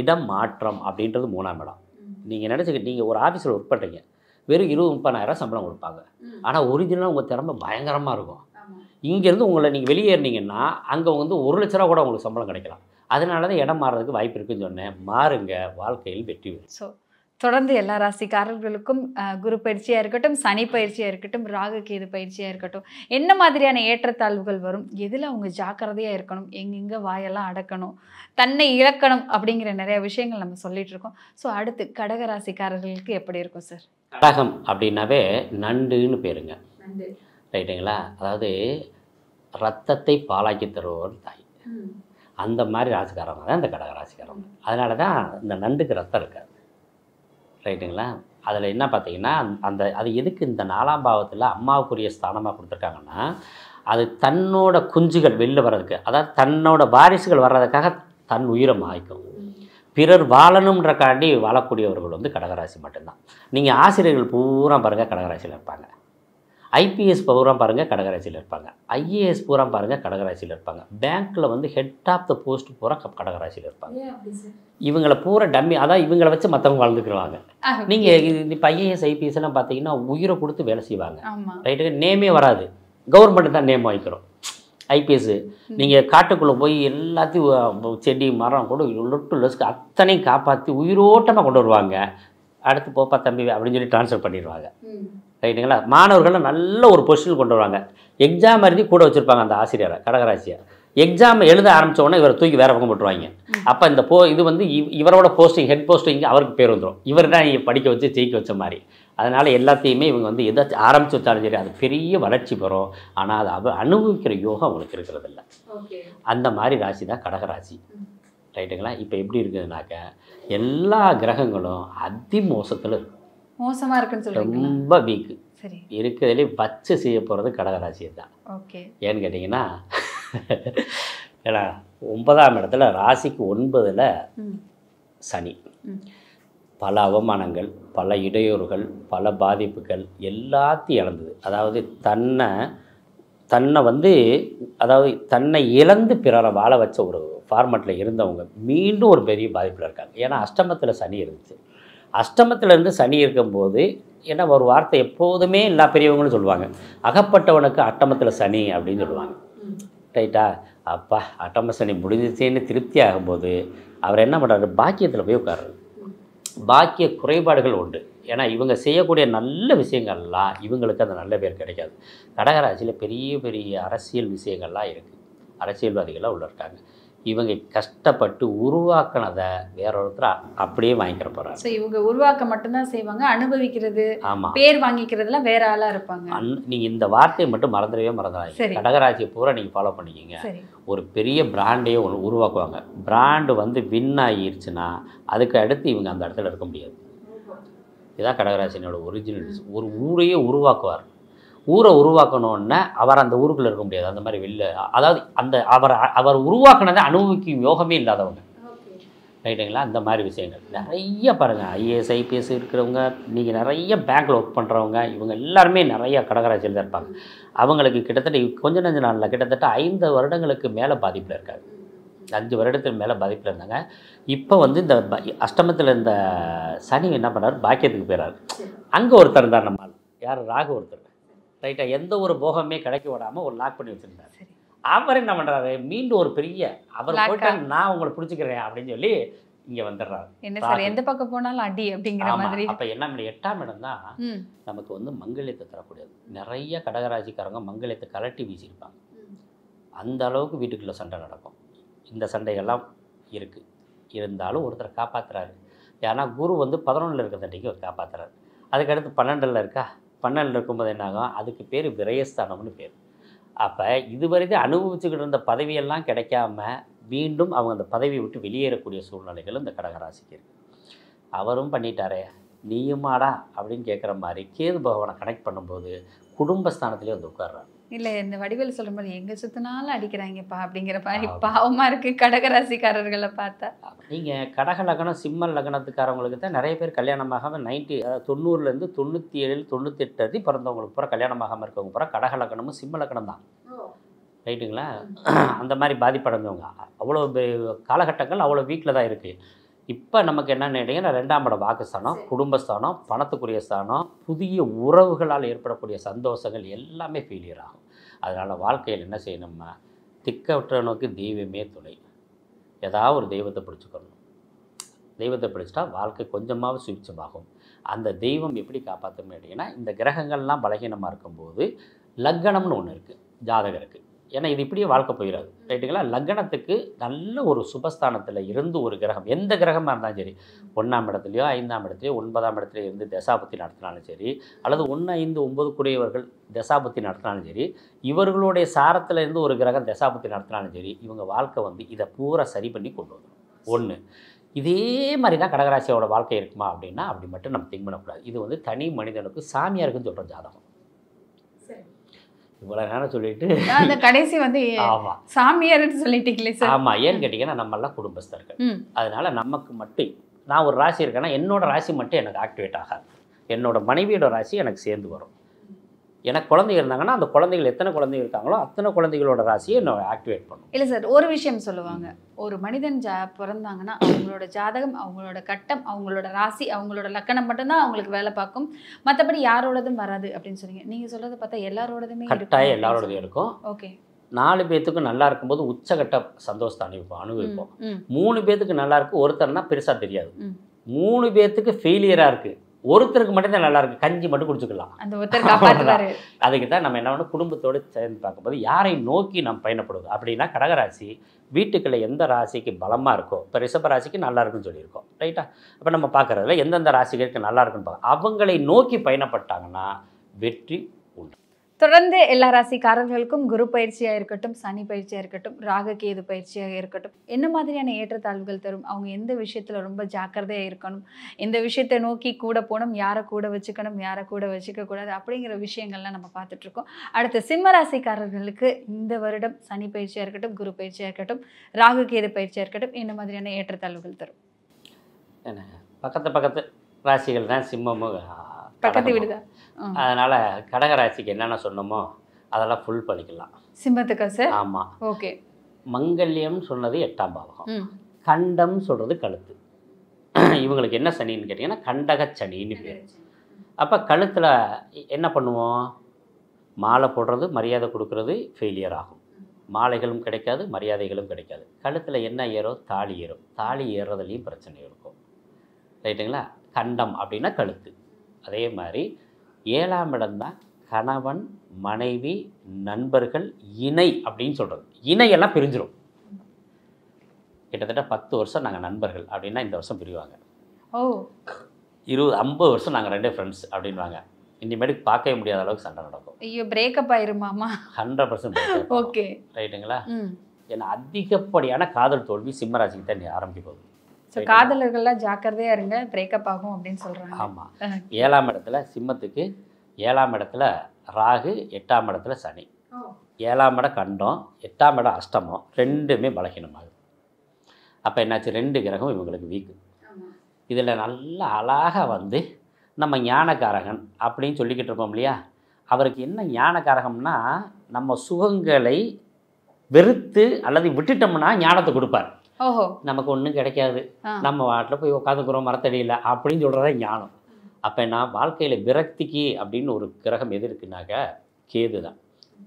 இடம் மாற்றம் அப்படின்றது 3ஆம் இடம். நீங்கள் நினச்சிக்கிட்டு நீங்கள் ஒரு ஆஃபீஸில் ஒர்க் பண்ணுறீங்க, வெறும் 20-30,000 சம்பளம் கொடுப்பாங்க. ஆனால் ஒரிஜினலாக உங்கள் திறமை பயங்கரமாக இருக்கும். இங்கேருந்து உங்களை நீங்கள் வெளியேறினீங்கன்னா அங்கே வந்து 1 லட்ச ரூபா கூட உங்களுக்கு சம்பளம் கிடைக்கலாம். அதனால தான் இடம் மாறுறதுக்கு வாய்ப்பு இருக்குன்னு சொன்னேன். மாறுங்க, வாழ்க்கையில் வெற்றி பெறும். ஸோ தொடர்ந்து எல்லா ராசிக்காரர்களுக்கும் குரு பயிற்சியாக இருக்கட்டும், சனி பயிற்சியாக இருக்கட்டும், ராகு கேது பயிற்சியாக இருக்கட்டும், என்ன மாதிரியான ஏற்றத்தாழ்வுகள் வரும், எதில் அவங்க ஜாக்கிரதையாக இருக்கணும், எங்கெங்கே வாயெல்லாம் அடக்கணும், தன்னை இழக்கணும் அப்படிங்கிற நிறைய விஷயங்கள் நம்ம சொல்லிட்டு இருக்கோம். ஸோ அடுத்து கடக ராசிக்காரர்களுக்கு எப்படி இருக்கும் சார்? கடகம் அப்படின்னாவே நண்டுன்னு பேருங்க. ரைட்டுங்களா? அதாவது ரத்தத்தை பாலாக்கி தருவோர் தாய். அந்த மாதிரி ராசிக்காரங்க தான் இந்த கடக ராசிக்காரங்க. அதனால தான் இந்த நண்டுக்கு ரத்தம் இருக்காது. ரைட்டுங்களா? அதில் என்ன பார்த்தீங்கன்னா அது எதுக்கு இந்த 4ஆம் பாவத்தில் அம்மாவுக்குரிய ஸ்தானமாக கொடுத்துருக்காங்கன்னா, அது தன்னோட குஞ்சுகள் வெளில வர்றதுக்கு, அதாவது தன்னோட வாரிசுகள் வர்றதுக்காக தன் உயிரை மாய்க்கும். பிறர் வாழணுன்றக்காண்டி வாழக்கூடியவர்கள் வந்து கடகராசி மட்டும்தான். நீங்கள் ஆசிரியர்கள் பூரா பாருங்கள் கடகராசியில் இருப்பாங்க, ஐபிஎஸ் பூரா பாருங்கள் கடகராசியில் இருப்பாங்க, ஐஏஎஸ் பூரா பாருங்கள் கடகராசியில் இருப்பாங்க, பேங்க்கில் வந்து ஹெட் ஆஃப் த போஸ்ட் பூரா கடகராசியில் இருப்பாங்க. இவங்களை பூரா டம்மி, அதான் இவங்களை வச்சு மற்றவங்க வாழ்ந்துக்குருவாங்க. நீங்கள் இப்போ ஐஏஎஸ் ஐபிஎஸ் எல்லாம் பார்த்தீங்கன்னா உயிரை கொடுத்து வேலை செய்வாங்க. ரைட்டு, நேமே வராது, கவர்மெண்ட்டு தான் நேம் வாங்கிக்கிறோம். ஐபிஎஸ் நீங்கள் காட்டுக்குள்ளே போய் எல்லாத்தையும் செடி மரம் கூட லொட்டு லொஸ்க்கு அத்தனையும் காப்பாற்றி உயிரோட்டமாக கொண்டு வருவாங்க. அடுத்து போப்பா தம்பி அப்படின்னு சொல்லி ட்ரான்ஸ்ஃபர் பண்ணிடுவாங்க. ரைட்டுங்களா? மாணவர்களை நல்ல ஒரு பொசிஷன் கொண்டு வருவாங்க. எக்ஸாம் எழுதி கூட வச்சுருப்பாங்க அந்த ஆசிரியரை, கடகராசியை. எக்ஸாம் எழுத ஆரம்பித்தோடனே இவரை தூக்கி வேறு பக்கம் போட்டுருவாங்க. அப்போ இந்த இது வந்து இவரோட போஸ்டிங், ஹெட் போஸ்டிங் அவருக்கு பேர் வந்துடும். இவர் தான் படிக்க வச்சு ஜெயிக்க வச்ச மாதிரி. அதனால் எல்லாத்தையுமே இவங்க வந்து எதாச்சும் ஆரம்பித்து வச்சாலும் சரி அது பெரிய வளர்ச்சி பெறும். ஆனால் அது அனுபவிக்கிற யோகம் அவங்களுக்கு இருக்கிறதில்ல. அந்த மாதிரி ராசி தான் கடகராசி. ரைட்டுங்களா? இப்போ எப்படி இருக்குதுனாக்க எல்லா கிரகங்களும் அதி மோசத்தில் இருக்கும். மோசமாக இருக்குன்னு சொல்லுங்க, ரொம்ப வீக்கு. சரி, இருக்கிறதுலே வச்சு செய்ய போகிறது கடகராசியை தான். ஓகே, ஏன்னு கேட்டிங்கன்னா ஏன்னா 9ஆம் இடத்துல ராசிக்கு 9ல் சனி. பல அவமானங்கள், பல இடையூறுகள், பல பாதிப்புகள் எல்லாத்தையும் இழந்தது. அதாவது தன்னை வந்து அதாவது தன்னை இழந்து பிறரை வாழ வச்ச ஒரு ஃபார்மெட்டில் இருந்தவங்க மீண்டும் ஒரு பெரிய பாதிப்பில் இருக்காங்க. ஏன்னா அஷ்டமத்தில் சனி இருந்துச்சு. அஷ்டமத்திலேருந்து சனி இருக்கும்போது ஏன்னா ஒரு வார்த்தை எப்போதுமே எல்லா பெரியவங்களும் சொல்லுவாங்க, அகப்பட்டவனுக்கு அட்டமத்தில் சனி அப்படின்னு சொல்லுவாங்க. ரைட்டா? அப்பா அட்டம சனி முடிஞ்சிச்சேன்னு திருப்தி ஆகும்போது அவர் என்ன பண்ணுறாரு, பாக்கியத்தில் போய் உட்கார்றாரு. பாக்கிய குறைபாடுகள் உண்டு. ஏன்னா இவங்க செய்யக்கூடிய நல்ல விஷயங்கள்லாம் இவங்களுக்கு அந்த நல்ல பேர் கிடைக்காது. கடகராசியில் பெரிய பெரிய அரசியல் விஷயங்கள்லாம் இருக்குது, அரசியல்வாதிகள்லாம் உள்ள இருக்காங்க. இவங்க கஷ்டப்பட்டு உருவாக்கினதை வேற ஒருத்தர் அப்படியே வாங்கிக்கிற போகிறாங்க. ஸோ இவங்க உருவாக்க மட்டும்தான் செய்வாங்க, அனுபவிக்கிறது ஆமாம், பேர் வாங்கிக்கிறதுலாம் வேற ஆளாக இருப்பாங்க. நீங்கள் இந்த வார்த்தையை மட்டும் மறந்துடவே சரி. மறந்துடாதீங்க. கடகராசியை பூரா நீங்கள் ஃபாலோ பண்ணிக்கிங்க. சரி. ஒரு பெரிய பிராண்டையே ஒன்று உருவாக்குவாங்க. பிராண்டு வந்து வின் ஆகிருச்சுன்னா அதுக்கு அடுத்து இவங்க அந்த இடத்துல இருக்க முடியாது. இதுதான் கடகராசினோட ஒரிஜினல். ஒரு ஊரையே உருவாக்குவார். ஊரை உருவாக்கணுன்னா அவர் அந்த ஊருக்குள்ளே இருக்க முடியாது. அந்த மாதிரி வெளில, அதாவது அந்த அவர் உருவாக்கினதை அனுபவிக்கும் யோகமே இல்லாதவங்க. ரைட்டுங்களா? அந்த மாதிரி விஷயங்கள் நிறைய பாருங்கள். ஐஏஎஸ் ஐபிஎஸ் இருக்கிறவங்க, நீங்கள் நிறைய பேங்க்கில் ஒர்க் பண்ணுறவங்க, இவங்க எல்லாருமே நிறைய கடகராசியில் தான் இருப்பாங்க. அவங்களுக்கு கிட்டத்தட்ட கொஞ்ச நஞ்ச நாளில் கிட்டத்தட்ட 5 வருடங்களுக்கு மேலே பாதிப்பில் இருக்காங்க. 5 வருடத்துக்கு மேலே பாதிப்பில் இருந்தாங்க. இப்போ வந்து இந்த அஷ்டமத்தில் இந்த சனி என்ன பண்ணார், பாக்கியத்துக்கு போயிறாரு. அங்கே ஒருத்தர் இருந்தார், நம்ம யார், ராகு ஒருத்தர். ரைட்டாக? எந்த ஒரு போகமே கிடைக்க விடாமல் ஒரு லாக் பண்ணி வச்சுருந்தார். அவர் என்ன பண்ணுறாரு, மீண்டும் ஒரு பெரிய அவர் போயிட்டு நான் உங்களை பிடிச்சிக்கிறேன் அப்படின்னு சொல்லி இங்கே வந்துடுறாரு. என்ன சார், எந்த பக்கம் போனாலும் அடி அப்படிங்கிற மாதிரி. அப்போ என்ன, 8ஆம் இடம் தான் நமக்கு வந்து மங்களத்தை தரக்கூடியது. நிறைய கடகராசிக்காரங்க மங்களத்தை கலட்டி வீசியிருப்பாங்க. அந்த அளவுக்கு வீட்டுக்குள்ளே சண்டை நடக்கும். இந்த சண்டைகள்லாம் இருக்குது. இருந்தாலும் ஒருத்தர் காப்பாற்றுறாரு. ஏன்னா குரு வந்து 11ல் இருக்கிற தண்டைக்கு அவர் காப்பாற்றுறாரு. அதுக்கடுத்து 12ல் இருக்கா, 12ல் இருக்கும்போது என்னாகும், அதுக்கு பேர் விரயஸ்தானம்னு பேர். அப்போ இதுவரைக்கும் அனுபவிச்சுக்கிட்டு இருந்த பதவியெல்லாம் கிடைக்காம மீண்டும் அவங்க அந்த பதவியை விட்டு வெளியேறக்கூடிய சூழ்நிலைகள் இந்த கடகராசிக்கு இருக்குது. அவரும் பண்ணிட்டாரே நீயுமாடா அப்படின்னு கேட்குற மாதிரி கேது பகவானை கனெக்ட் பண்ணும்போது குடும்பஸ்தானத்துலேயே வந்து உட்கார்றாரு. இல்லை, இந்த வடிவேல் சொல்கிற மாதிரி எங்கே சுற்றினாலும் அடிக்கிறாங்கப்பா அப்படிங்கிற மாதிரி பாவமாக இருக்குது கடகராசிக்காரர்களை பார்த்தா. நீங்கள் கடக லக்னம் சிம்ம லக்னத்துக்காரவங்களுக்கு தான் நிறைய பேர் கல்யாணமாகாமல் 90லேருந்து 97 98 அடி பிறந்தவங்களுக்கு பூரா கல்யாணமாகாமல் இருக்கவங்க பூரா கடக லக்னமும் சிம்ம லக்னம் தான். ரைட்டுங்களா? அந்த மாதிரி பாதிப்படைஞ்சவங்க அவ்வளோ காலகட்டங்கள் அவ்வளோ வீக்கில் தான் இருக்குது. இப்போ நமக்கு என்னென்னு கேட்டிங்கன்னா 2ஆம் இடம் வாக்குஸ்தானம், குடும்பஸ்தானம், பணத்துக்குரிய ஸ்தானம், புதிய உறவுகளால் ஏற்படக்கூடிய சந்தோஷங்கள் எல்லாமே ஃபெயிலியர் ஆகும். அதனால் வாழ்க்கையில் என்ன செய்யணும்னா, திக்கற்றவனுக்கு தெய்வமே துணை. ஏதாவது ஒரு தெய்வத்தை பிடிச்சிக்கணும். தெய்வத்தை பிடிச்சிட்டா வாழ்க்கை கொஞ்சமாவது சுபிட்சமாகும். அந்த தெய்வம் எப்படி காப்பாற்றணும் கேட்டிங்கன்னா, இந்த கிரகங்கள்லாம் பலகீனமாக இருக்கும்போது லக்னம்னு ஒன்று இருக்குது ஜாதகருக்கு. ஏன்னா இது இப்படியே வாழ்க்கை போயிடாது. ரைட்டுங்களா? லக்னத்துக்கு நல்ல ஒரு சுபஸ்தானத்தில் இருந்து ஒரு கிரகம், எந்த கிரகமாக இருந்தாலும் சரி, 1ஆம் இடத்துலையோ 5ஆம் இடத்துலையோ 9ஆம் இடத்துலையோ இருந்து தசாபுத்தி நடத்தினாலும் சரி, அல்லது 1, 5, 9 கூடியவர்கள் தசாபுத்தி நடத்தினாலும் சரி, இவர்களுடைய சாரத்தில் இருந்து ஒரு கிரகம் தசாபுத்தி நடத்தினாலும் சரி, இவங்க வாழ்க்கை வந்து இதை பூரா சரி பண்ணி கொண்டு வந்துடும். ஒன்று. இதே மாதிரி தான் கடகராசியோட வாழ்க்கை இருக்குமா அப்படின்னா அப்படி மட்டும் நம்ம திங்க் பண்ணக்கூடாது. இது வந்து தனி மனிதனுக்கு சாமியாருக்குன்னு சொல்கிற ஜாதகம். இவ்வளோ நேரம் சொல்லிட்டு அந்த கடைசி வந்து ஆமாம் சாமியார்னு சொல்லிட்டீங்களே சார். ஆமாம். ஏன்னு கேட்டிங்கன்னா நம்மெல்லாம் குடும்பஸ்தர்கள். அதனால் நமக்கு மட்டும் நான் ஒரு ராசி இருக்கேன்னா என்னோட ராசி மட்டும் எனக்கு ஆக்டிவேட் ஆகாது. என்னோட மனைவியோட ராசி எனக்கு சேர்ந்து வரும். எனக்கு குழந்தைங்க இருந்தாங்கன்னா அந்த குழந்தைகள் எத்தனை குழந்தைங்க இருக்காங்களோ அத்தனை குழந்தைகளோட ராசியை என்ன ஆக்டிவேட் பண்ணும். இல்லை சார், ஒரு விஷயம் சொல்லுவாங்க, ஒரு மனிதன் பிறந்தாங்கன்னா அவங்களோட ஜாதகம், அவங்களோட கட்டம், அவங்களோட ராசி, அவங்களோட லக்கணம் மட்டும்தான் அவங்களுக்கு வேலை பார்க்கும், மற்றபடி யாரோடதும் வராது அப்படின்னு சொன்னீங்க. நீங்கள் சொல்கிறத பார்த்தா எல்லாரோடதுமே கட்டாயம் எல்லாரோடதும் இருக்கும். ஓகே. 4 பேத்துக்கும் நல்லா இருக்கும்போது உச்சகட்ட சந்தோஷத்தை அனுபவிப்போம். 3 பேத்துக்கு நல்லா இருக்குது, ஒருத்தர்னா பெருசாக தெரியாது. 3 பேத்துக்கு ஃபெயிலியராக இருக்குது, ஒருத்தருக்கு மட்டும்தான் நல்லா இருக்குது, கஞ்சி மட்டும் குடிச்சுக்கலாம். அந்த ஒருத்தர் காப்பாற்றுவாரு. அதுக்கு தான் நம்ம என்ன பண்ணணும், குடும்பத்தோடு சேர்ந்து பார்க்கும்போது யாரை நோக்கி நம்ம பயணப்படுவோம் அப்படின்னா கடகராசி வீட்டுக்குள்ளே எந்த ராசிக்கு பலமாக இருக்கோ, இப்போ ரிஷப ராசிக்கு நல்லா இருக்குன்னு சொல்லியிருக்கோம். ரைட்டா? அப்போ நம்ம பார்க்குறதுல எந்தெந்த ராசிகளுக்கு நல்லா இருக்குன்னு பார்க்க, அவங்களை நோக்கி பயணப்பட்டாங்கன்னா வெற்றி உண்டு. தொடர்ந்து எல்லா ராசிக்காரர்களுக்கும் குரு பயிற்சியாக இருக்கட்டும், சனி பயிற்சியாக இருக்கட்டும், ராகு கேது பயிற்சியாக இருக்கட்டும், என்ன மாதிரியான ஏற்றத்தாழ்வுகள் தரும், அவங்க எந்த விஷயத்தில் ரொம்ப ஜாக்கிரதையாக இருக்கணும், எந்த விஷயத்தை நோக்கி கூட போகணும், யாரை கூட வச்சுக்கணும், யாரை கூட வச்சுக்கக்கூடாது அப்படிங்கிற விஷயங்கள்லாம் நம்ம பார்த்துட்ருக்கோம். அடுத்த சிம்ம ராசிக்காரர்களுக்கு இந்த வருடம் சனி பயிற்சியாக இருக்கட்டும், குரு பயிற்சியாக இருக்கட்டும், ராகு கேது பயிற்சியாக இருக்கட்டும், என்ன மாதிரியான ஏற்றத்தாழ்வுகள் தரும்? என்ன பக்கத்து ராசிகள் தான் சிம்மமும் பக்கத்து வீடுதான். அதனால் கடகராசிக்கு என்னென்ன சொன்னோமோ அதெல்லாம் ஃபுல் பண்ணிக்கலாம். சிம்மத்துக்கா சார்? ஆமாம். ஓகே. மங்கல்யம் சொன்னது 8ஆம் பாவகம், கண்டம் சொல்கிறது கழுத்து. இவங்களுக்கு என்ன சனின்னு கேட்டிங்கன்னா கண்டகச் சனின்னு பேர். அப்போ கழுத்தில் என்ன பண்ணுவோம்? மாலை போடுறது, மரியாதை கொடுக்கறது ஃபெயிலியர் ஆகும். மாலைகளும் கிடைக்காது, மரியாதைகளும் கிடைக்காது. கழுத்தில் என்ன ஏறும்? தாலி ஏறும். தாலி ஏறுறதுலேயும் பிரச்சனை இருக்கும். ரைட்டுங்களா? கண்டம் அப்படின்னா கழுத்து. அதே மாதிரி 7ஆம் இடம் தான் கணவன், மனைவி, நண்பர்கள், இணை அப்படின்னு சொல்கிறது. இணையெல்லாம் பிரிஞ்சிடும். கிட்டத்தட்ட 10 வருஷம் நாங்கள் நண்பர்கள் அப்படின்னா இந்த வருஷம் பிரிவாங்க. 50 வருஷம் நாங்கள் 2 ஃப்ரெண்ட்ஸ் அப்படின்வாங்க. இனிமேட்டுக்கு பார்க்கவே முடியாத அளவுக்கு சண்டை நடக்கும். ஐயோ, பிரேக்கப் ஆயிருமாமா? 100% ஓகே, ரைட்டுங்களா? ஏன்னா அதிகப்படியான காதல் தோல்வி சிம்மராசிக்கு தான் ஆரம்பிக்க போகுது. ஸோ காதலர்கள்லாம் ஜாக்கிரதையா இருங்க, பிரேக்கப் ஆகும் அப்படின்னு சொல்றாங்க. ஆமாம். 7ஆம் இடத்துல சிம்மத்துக்கு 7ஆம் இடத்துல ராகு, 8ஆம் இடத்துல சனி. 7ஆம் இடம் கண்டம், 8ஆம் இடம் அஷ்டமம், ரெண்டுமே பலகீனமாகுது. அப்போ என்னாச்சு? 2 கிரகம் இவங்களுக்கு வீக்கு. இதில் நல்லா அழகாக வந்து நம்ம ஞானகாரகன் அப்படின்னு சொல்லிக்கிட்டு இருப்போம் இல்லையா? அவருக்கு என்ன ஞானகாரகம்னா, நம்ம சுகங்களை வெறுத்து அல்லது விட்டுட்டோம்னா ஞானத்தை கொடுப்பார். ஓஹோ, நமக்கு ஒன்றும் கிடைக்காது, நம்ம வாட்டில் போய் உட்காந்துக்கிறோம் மரத்தடியில் அப்படின்னு சொல்கிறதா ஞானம். அப்போ நான் வாழ்க்கையில் விரக்திக்கு அப்படின்னு ஒரு கிரகம் எது இருக்குனாக்க கேது தான்.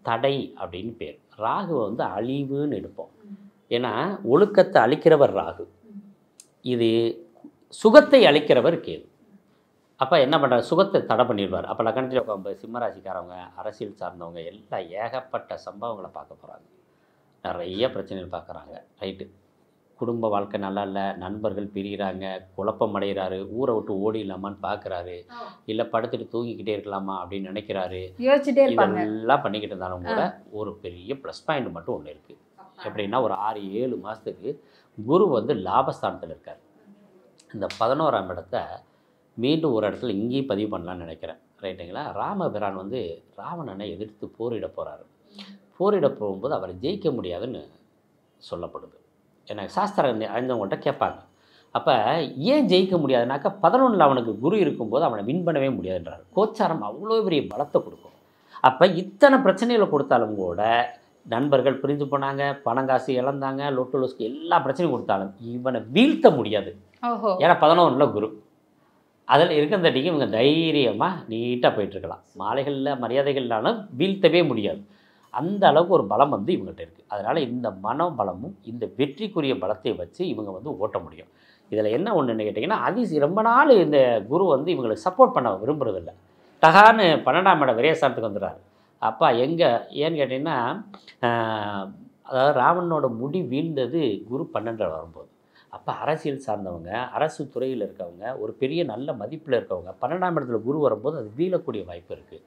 தடை அப்படின்னு பேர். ராகு வந்து அழிவுன்னு எடுப்போம். ஏன்னா ஒழுக்கத்தை அழிக்கிறவர் ராகு, இது சுகத்தை அழிக்கிறவர் கேது. அப்போ என்ன பண்ணுறாரு? சுகத்தை தடை பண்ணிடுவார். அப்போ லக்னத்தில் உட்காந்து சிம்மராசிக்காரவங்க, அரசியல் சார்ந்தவங்க எல்லாம் ஏகப்பட்ட சம்பவங்களை பார்க்க போகிறாங்க. நிறைய பிரச்சனைகள் பார்க்குறாங்க. ரைட்டு, குடும்ப வாழ்க்கை நல்லா இல்லை, நண்பர்கள் பிரிகிறாங்க, குழப்பம் அடைகிறாரு, ஊரை விட்டு ஓடிடலாமான்னு பார்க்குறாரு, இல்லை படுத்துட்டு தூங்கிக்கிட்டே இருக்கலாமா அப்படின்னு நினைக்கிறாரு. யோசிச்சுட்டே இருப்பாங்க. இதெல்லாம் பண்ணிக்கிட்டு இருந்தாலும் கூட ஒரு பெரிய ப்ளஸ் பாயிண்ட் மட்டும் ஒன்று இருக்குது. எப்படின்னா ஒரு 6-7 மாதத்துக்கு குரு வந்து லாபஸ்தானத்தில் இருக்கார். இந்த 11ஆம் இடத்தை மீண்டும் ஒரு இடத்துல இங்கேயும் பதிவு பண்ணலான்னு நினைக்கிறேன். ரைட்டுங்களா? ராமபிரான் வந்து ராவணனை எதிர்த்து போரிட போகிறாரு. போரிட போகும்போது அவரை ஜெயிக்க முடியாதுன்னு சொல்லப்படுது. எனக்கு சாஸ்திரம் அறிந்தவங்கள்ட்ட கேட்பாங்க, அப்போ ஏன் ஜெயிக்க முடியாதுனாக்கா 11ல் அவனுக்கு குரு இருக்கும்போது அவனை வின் பண்ணவே முடியாதுன்றார். கோச்சாரம் அவ்வளோ பெரிய பலத்தை கொடுக்கும். அப்போ இத்தனை பிரச்சனைகளை கொடுத்தாலும் கூட நண்பர்கள் பிரிஞ்சு போனாங்க, பணங்காசு இழந்தாங்க, லொட்டு லொஸ்க்கு எல்லா பிரச்சனையும் கொடுத்தாலும் இவனை வீழ்த்த முடியாது. ஏன்னா 11ல் குரு. அதில் இருக்கிறதட்டிக்கு இவங்க தைரியமாக நீட்டாக போயிட்டுருக்கலாம். மாலைகளில் மரியாதைகள்னாலும் வீழ்த்தவே முடியாது. அந்த அளவுக்கு ஒரு பலம் வந்து இவங்ககிட்ட இருக்குது. அதனால் இந்த மனோபலமும் இந்த வெற்றிக்குரிய பலத்தை வச்சு இவங்க வந்து ஓட்ட முடியும். இதில் என்ன ஒன்றுன்னு கேட்டிங்கன்னா, ரொம்ப நாள் இந்த குரு வந்து இவங்களுக்கு சப்போர்ட் பண்ண விரும்புறதில்லை. டகான்னு 12ஆம் இடம் விரயஸ்தானத்துக்கு வந்துடுறாரு. அப்பா எங்கே ஏன்னு கேட்டிங்கன்னா, அதாவது ராவணனோட முடி வீழ்ந்தது குரு 12 வரும்போது. அப்போ அரசியல் சார்ந்தவங்க, அரசு துறையில் இருக்கவங்க, ஒரு பெரிய நல்ல மதிப்பில் இருக்கவங்க 12ஆம் இடத்துல குரு வரும்போது அது வீழக்கூடிய வாய்ப்பு இருக்குது.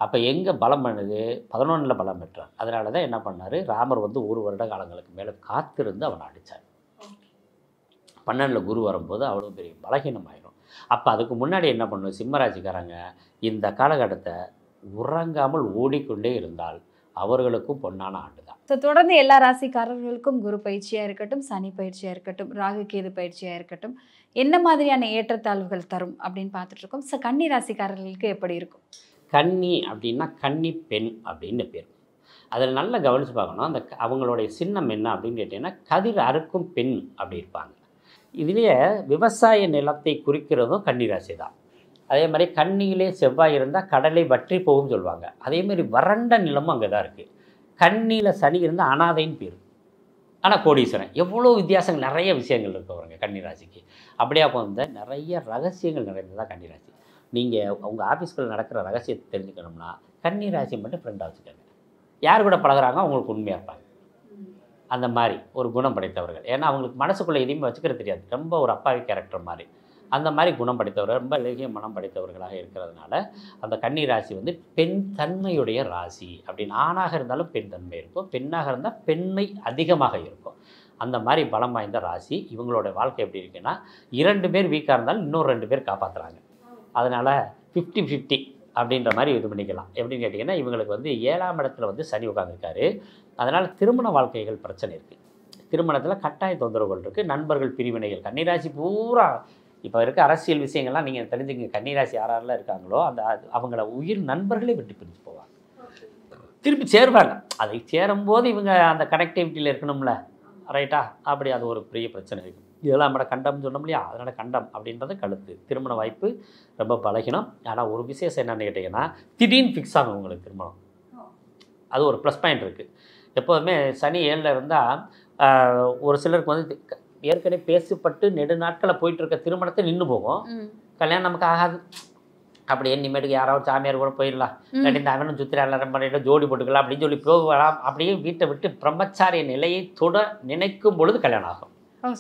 அப்போ எங்கே பலம் பண்ணுது? 11ல் பலம் பெற்றார். அதனால தான் என்ன பண்ணார்? ராமர் வந்து 1 வருட காலங்களுக்கு மேலே காத்திருந்து அவனை அடித்தார். 12ல் குரு வரும்போது அவ்வளோ பெரிய பலகீனமாயிடும். அப்போ அதுக்கு முன்னாடி என்ன பண்ணும் சிம்மராசிக்காரங்க? இந்த காலகட்டத்தை உறங்காமல் ஓடிக்கொண்டே இருந்தால் அவர்களுக்கும் பொன்னான ஆண்டு தான். ஸோ தொடர்ந்து எல்லா ராசிக்காரர்களுக்கும் குரு பயிற்சியாக இருக்கட்டும், சனி பயிற்சியாக இருக்கட்டும், ராகு கேது பயிற்சியாக இருக்கட்டும், என்ன மாதிரியான ஏற்றத்தாழ்வுகள் தரும் அப்படின்னு பார்த்துட்ருக்கோம். ஸோ கன்னி ராசிக்காரர்களுக்கு எப்படி இருக்கும்? கன்னி அப்படின்னா கன்னி பெண் அப்படின்னு பேர். அதில் நல்லா கவனித்து பார்க்கணும். அந்த அவங்களுடைய சின்னம் என்ன அப்படின்னு கேட்டிங்கன்னா கதிர் அறுக்கும் பெண் அப்படி இருப்பாங்க. இதுலேயே விவசாய நிலத்தை குறிக்கிறதும் கன்னிராசி தான். அதே மாதிரி கன்னியிலே செவ்வாய் இருந்தால் கடலை வற்றி போகும் சொல்லுவாங்க. அதேமாதிரி வறண்ட நிலமும் அங்கே தான் இருக்குது. கன்னியில் சனி இருந்தால் அனாதைன்னு பேர், ஆனால் கோடீஸ்வரன். எவ்வளோ வித்தியாசங்கள், நிறைய விஷயங்கள் இருக்கவங்க கன்னிராசிக்கு. அப்படியே அப்போ வந்து நிறைய ரகசியங்கள் நிறைந்ததாக கன்னிராசி. நீங்கள் உங்கள் ஆஃபீஸ்களில் நடக்கிற ரகசியத்தை தெரிஞ்சுக்கணும்னா கன்னிராசி மட்டும் ஃப்ரெண்டாக வச்சுக்கோங்க. யார் கூட பழகுறாங்க அவங்களுக்கு உண்மையாக இருப்பாங்க. அந்த மாதிரி ஒரு குணம் படைத்தவர்கள். ஏன்னா அவங்களுக்கு மனசுக்குள்ளே எதையுமே வச்சுக்கிறது தெரியாது. ரொம்ப ஒரு அப்பாவி கேரக்டர் மாதிரி. அந்த மாதிரி குணம் படைத்தவர், ரொம்ப இலகிய மனம் படைத்தவர்களாக இருக்கிறதுனால அந்த கன்னி ராசி வந்து பெண் தன்மையுடைய ராசி. அப்படின்னு ஆணாக இருந்தாலும் பெண் தன்மை இருக்கும், பெண்ணாக இருந்தால் பெண்மை அதிகமாக இருக்கும். அந்த மாதிரி பலம் வாய்ந்த ராசி. இவங்களோட வாழ்க்கை எப்படி இருக்குன்னா, 2 பேர் வீக்காக இருந்தாலும் இன்னொரு 2 பேர் காப்பாற்றுறாங்க. அதனால் 50-50 அப்படின்ற மாதிரி இது பண்ணிக்கலாம். எப்படின்னு கேட்டிங்கன்னா, இவங்களுக்கு வந்து 7ஆம் இடத்துல வந்து சனி உட்காந்துருக்காரு. அதனால் திருமண வாழ்க்கைகள் பிரச்சனை இருக்குது. திருமணத்தில் கட்டாய தொந்தரவுகள் இருக்குது, நண்பர்கள் பிரிவினைகள். கன்னிராசி பூரா இப்போ இருக்க அரசியல் விஷயங்கள்லாம் நீங்கள் தெரிஞ்சுங்க. கன்னிராசி யாரெல்லாம் இருக்காங்களோ அவங்கள உயிர் நண்பர்களே விட்டு பிரிஞ்சு போவாங்க, திருப்பி சேருவாங்க. அதை சேரும்போது இவங்க அந்த கனெக்டிவிட்டியில் இருக்கணும்ல, ரைட்டா? அப்படி அது ஒரு பெரிய பிரச்சனை இருக்குது. 7ஆம் இடம் கண்டம்னு சொன்னோம் இல்லையா, அதனால் கண்டம் அப்படின்றது கழுத்து. திருமண வாய்ப்பு ரொம்ப பலகீனம். ஆனால் ஒரு விசேஷம் என்னென்னு கேட்டிங்கன்னா, திடீர்னு ஃபிக்ஸ் ஆகும் உங்களுக்கு திருமணம். அது ஒரு ப்ளஸ் பாயிண்ட் இருக்குது. எப்போதுமே சனி 7ல் இருந்தால் ஒரு சிலருக்கு வந்து ஏற்கனவே பேசப்பட்டு நெடுநாட்களை போயிட்டுருக்க திருமணத்தை நின்று போகும். கல்யாணம் நமக்கு ஆகாது. அப்படியே இனிமேட்டுக்கு யாராவது சாமியார் கூட போயிடலாம், இல்லாட்டி இந்த அவனும் சுத்திராலம் பண்ணிட்டு ஜோடி போட்டுக்கலாம் அப்படின்னு சொல்லி போகலாம். அப்படியே வீட்டை விட்டு பிரம்மச்சாரிய நிலையை தொட நினைக்கும் பொழுது கல்யாணம் ஆகும்.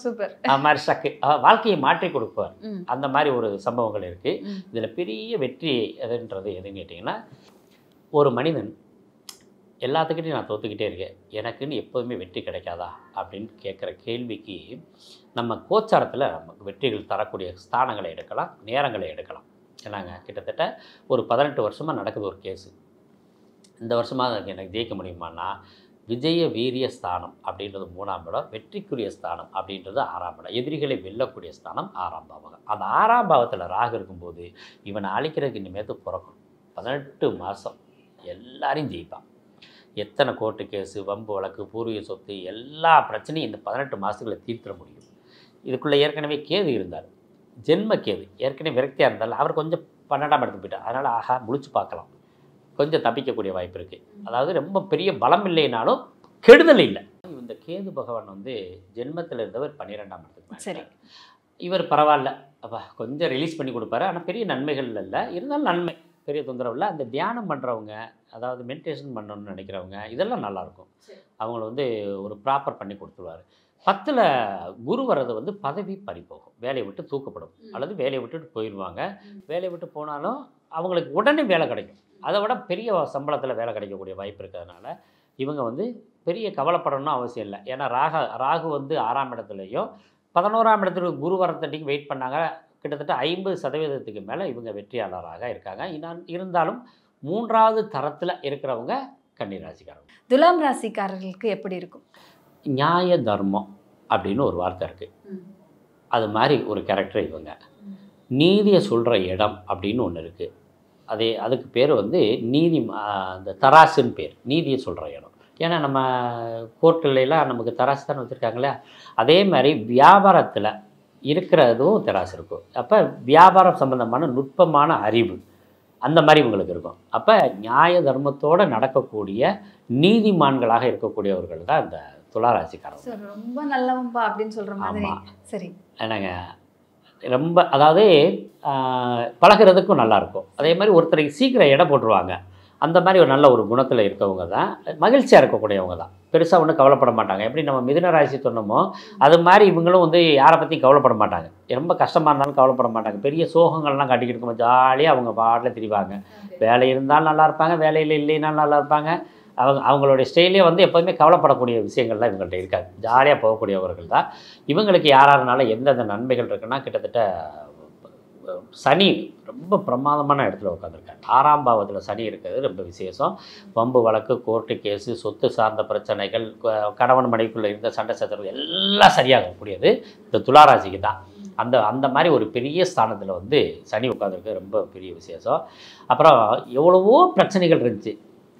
சூப்பர். அது மாதிரி சக்கு வாழ்க்கையை மாற்றி கொடுப்பார். அந்த மாதிரி ஒரு சம்பவங்கள் இருக்குது. இதில் பெரிய வெற்றி எதுன்றது எதுன்னு கேட்டிங்கன்னா, ஒரு மனிதன் எல்லாத்துக்கிட்டையும் நான் தோற்றுக்கிட்டே இருக்கேன், எனக்குன்னு எப்போதுமே வெற்றி கிடைக்காதா அப்படின்னு கேட்குற கேள்விக்கு நம்ம கோச்சாரத்தில் நமக்கு வெற்றிகள் தரக்கூடிய ஸ்தானங்களை எடுக்கலாம், நேரங்களை எடுக்கலாம். ஏன்னாங்க கிட்டத்தட்ட ஒரு 18 வருஷமாக நடக்குது ஒரு கேஸு. இந்த வருஷமாக எனக்கு ஜெயிக்க முடியுமான்னா, விஜய வீரிய ஸ்தானம் அப்படின்றது 3ஆம் இடம், வெற்றிக்குரிய ஸ்தானம் அப்படின்றது 6ஆம் இடம், எதிரிகளை வெல்லக்கூடிய ஸ்தானம் 6ஆம் பாவகம். அந்த 6ஆம் பாவத்தில் ராகு இருக்கும்போது இவனை அழிக்கிறதுக்கு இனிமேட்டு பிறக்கணும். 18 மாதம் எல்லாரையும் ஜெயிப்பான். எத்தனை கோர்ட்டு கேஸு, வம்பு வழக்கு, பூர்வீக சொத்து எல்லா பிரச்சனையும் இந்த 18 மாதத்துக்குள்ளே தீர்த்திட முடியும். இதுக்குள்ளே ஏற்கனவே கேது இருந்தார், ஜென்ம கேது ஏற்கனவே விரக்தியாக இருந்தால் அவர் கொஞ்சம் 12ஆம் இடத்துக்கு போயிட்டார். அதனால் ஆஹா முழிச்சு பார்க்கலாம், கொஞ்சம் தப்பிக்கக்கூடிய வாய்ப்பு இருக்குது. அதாவது ரொம்ப பெரிய பலம் இல்லைனாலும் கெடுதல் இல்லை. இந்த கேது பகவான் வந்து ஜென்மத்தில் இருந்தவர் 12ஆம் இடத்துக்கு. சரி, இவர் பரவாயில்ல, அப்பா கொஞ்சம் ரிலீஸ் பண்ணி கொடுப்பாரு. ஆனால் பெரிய நன்மைகள் இல்லை, இருந்தாலும் நன்மை, பெரிய தொந்தரவு இல்லை. அந்த தியானம் பண்ணுறவங்க, அதாவது மெடிடேஷன் பண்ணணும்னு நினைக்கிறவங்க, இதெல்லாம் நல்லாயிருக்கும். அவங்கள வந்து ஒரு ப்ராப்பர் பண்ணி கொடுத்துருவார். 10ல் குரு வர்றது வந்து பதவி பறிப்போகும், வேலையை விட்டு தூக்கப்படும், அல்லது வேலையை விட்டுட்டு போயிடுவாங்க. வேலையை விட்டு போனாலும் அவங்களுக்கு உடனே வேலை கிடைக்கும், அதை விட பெரிய சம்பளத்தில் வேலை கிடைக்கக்கூடிய வாய்ப்பு இருக்கிறதுனால இவங்க வந்து பெரிய கவலைப்படணும்னு அவசியம் இல்லை. ஏன்னா ராகு வந்து 6ஆம் இடத்துலையும் 11ஆம் இடத்துல குரு வரத்தட்டிக்கு வெயிட் பண்ணாங்க. கிட்டத்தட்ட 50% மேலே இவங்க வெற்றியாளராக இருக்காங்க. இருந்தாலும் 3வது தரத்தில் இருக்கிறவங்க கன்னிராசிக்காரங்க. துலாம் ராசிக்காரர்களுக்கு எப்படி இருக்கும்? நியாய தர்மம் அப்படின்னு ஒரு வார்த்தை இருக்குது, அது மாதிரி ஒரு கேரக்டர் இவங்க. நீதியை சொல்கிற இடம் அப்படின்னு ஒன்று இருக்குது, அதுக்கு பேர் வந்து நீதி, அந்த தராசுன்னு பேர், நீதியை சொல்கிற இடம். ஏன்னா நம்ம கோர்ட்டுலாம் நமக்கு தராசு தானே வச்சுருக்காங்களே, அதே மாதிரி வியாபாரத்தில் இருக்கிறதும் தராசு இருக்கும். அப்போ வியாபாரம் சம்பந்தமான நுட்பமான அறிவு அந்த மாதிரி இவங்களுக்கு இருக்கும். அப்போ நியாய தர்மத்தோடு நடக்கக்கூடிய நீதிமான்களாக இருக்கக்கூடியவர்கள் தான் இந்த துளாராசிக்காரங்க. ரொம்ப நல்லவன்பா அப்படின்னு சொல்கிற மாதிரி. சரி, என்னங்க ரொம்ப, அதாவது பழகிறதுக்கும் நல்லாயிருக்கும். அதே மாதிரி ஒருத்தருக்கு சீக்கிரம் எடை போட்டுருவாங்க. அந்த மாதிரி ஒரு நல்ல ஒரு குணத்தில் இருக்கவங்க தான் மகிழ்ச்சியாக இருக்கக்கூடியவங்க தான். பெருசாக ஒன்றும் கவலைப்பட மாட்டாங்க. எப்படி நம்ம மிதுன ராசி சொன்னோமோ அது மாதிரி இவங்களும் வந்து யாரை பற்றியும் கவலைப்பட மாட்டாங்க. ரொம்ப கஷ்டமாக இருந்தாலும் கவலைப்பட மாட்டாங்க. பெரிய சோகங்கள்லாம் காட்டிக்கிட்டு இருக்கும், ஜாலியாக அவங்க பாட்டில் திரிவாங்க. வேலை இருந்தாலும் நல்லா இருப்பாங்க, வேலையில் இல்லைனாலும் நல்லா இருப்பாங்க. அவங்களுடைய ஸ்டைலே வந்து எப்போதுமே கவலைப்படக்கூடிய விஷயங்கள்லாம் இவங்கள்ட்ட இருக்காது. ஜாலியாக போகக்கூடியவர்கள் தான். இவங்களுக்கு யாராருனால எந்தெந்த நன்மைகள் இருக்குன்னா, கிட்டத்தட்ட சனி ரொம்ப பிரமாதமான இடத்துல உட்காந்துருக்காரு. 6ஆம் பாவத்தில் சனி இருக்கிறது ரொம்ப விசேஷம். வம்பு வழக்கு, கோர்ட்டு கேஸு, சொத்து சார்ந்த பிரச்சனைகள், கணவன் மனைவிக்குள்ளே இருந்த சண்டை சச்சரவு எல்லாம் சரியாகக்கூடியது இந்த துளாராசிக்கு தான். அந்த மாதிரி ஒரு பெரிய ஸ்தானத்தில் வந்து சனி உட்காந்துருக்கு, ரொம்ப பெரிய விசேஷம். அப்புறம் எவ்வளவோ பிரச்சனைகள் இருந்துச்சு,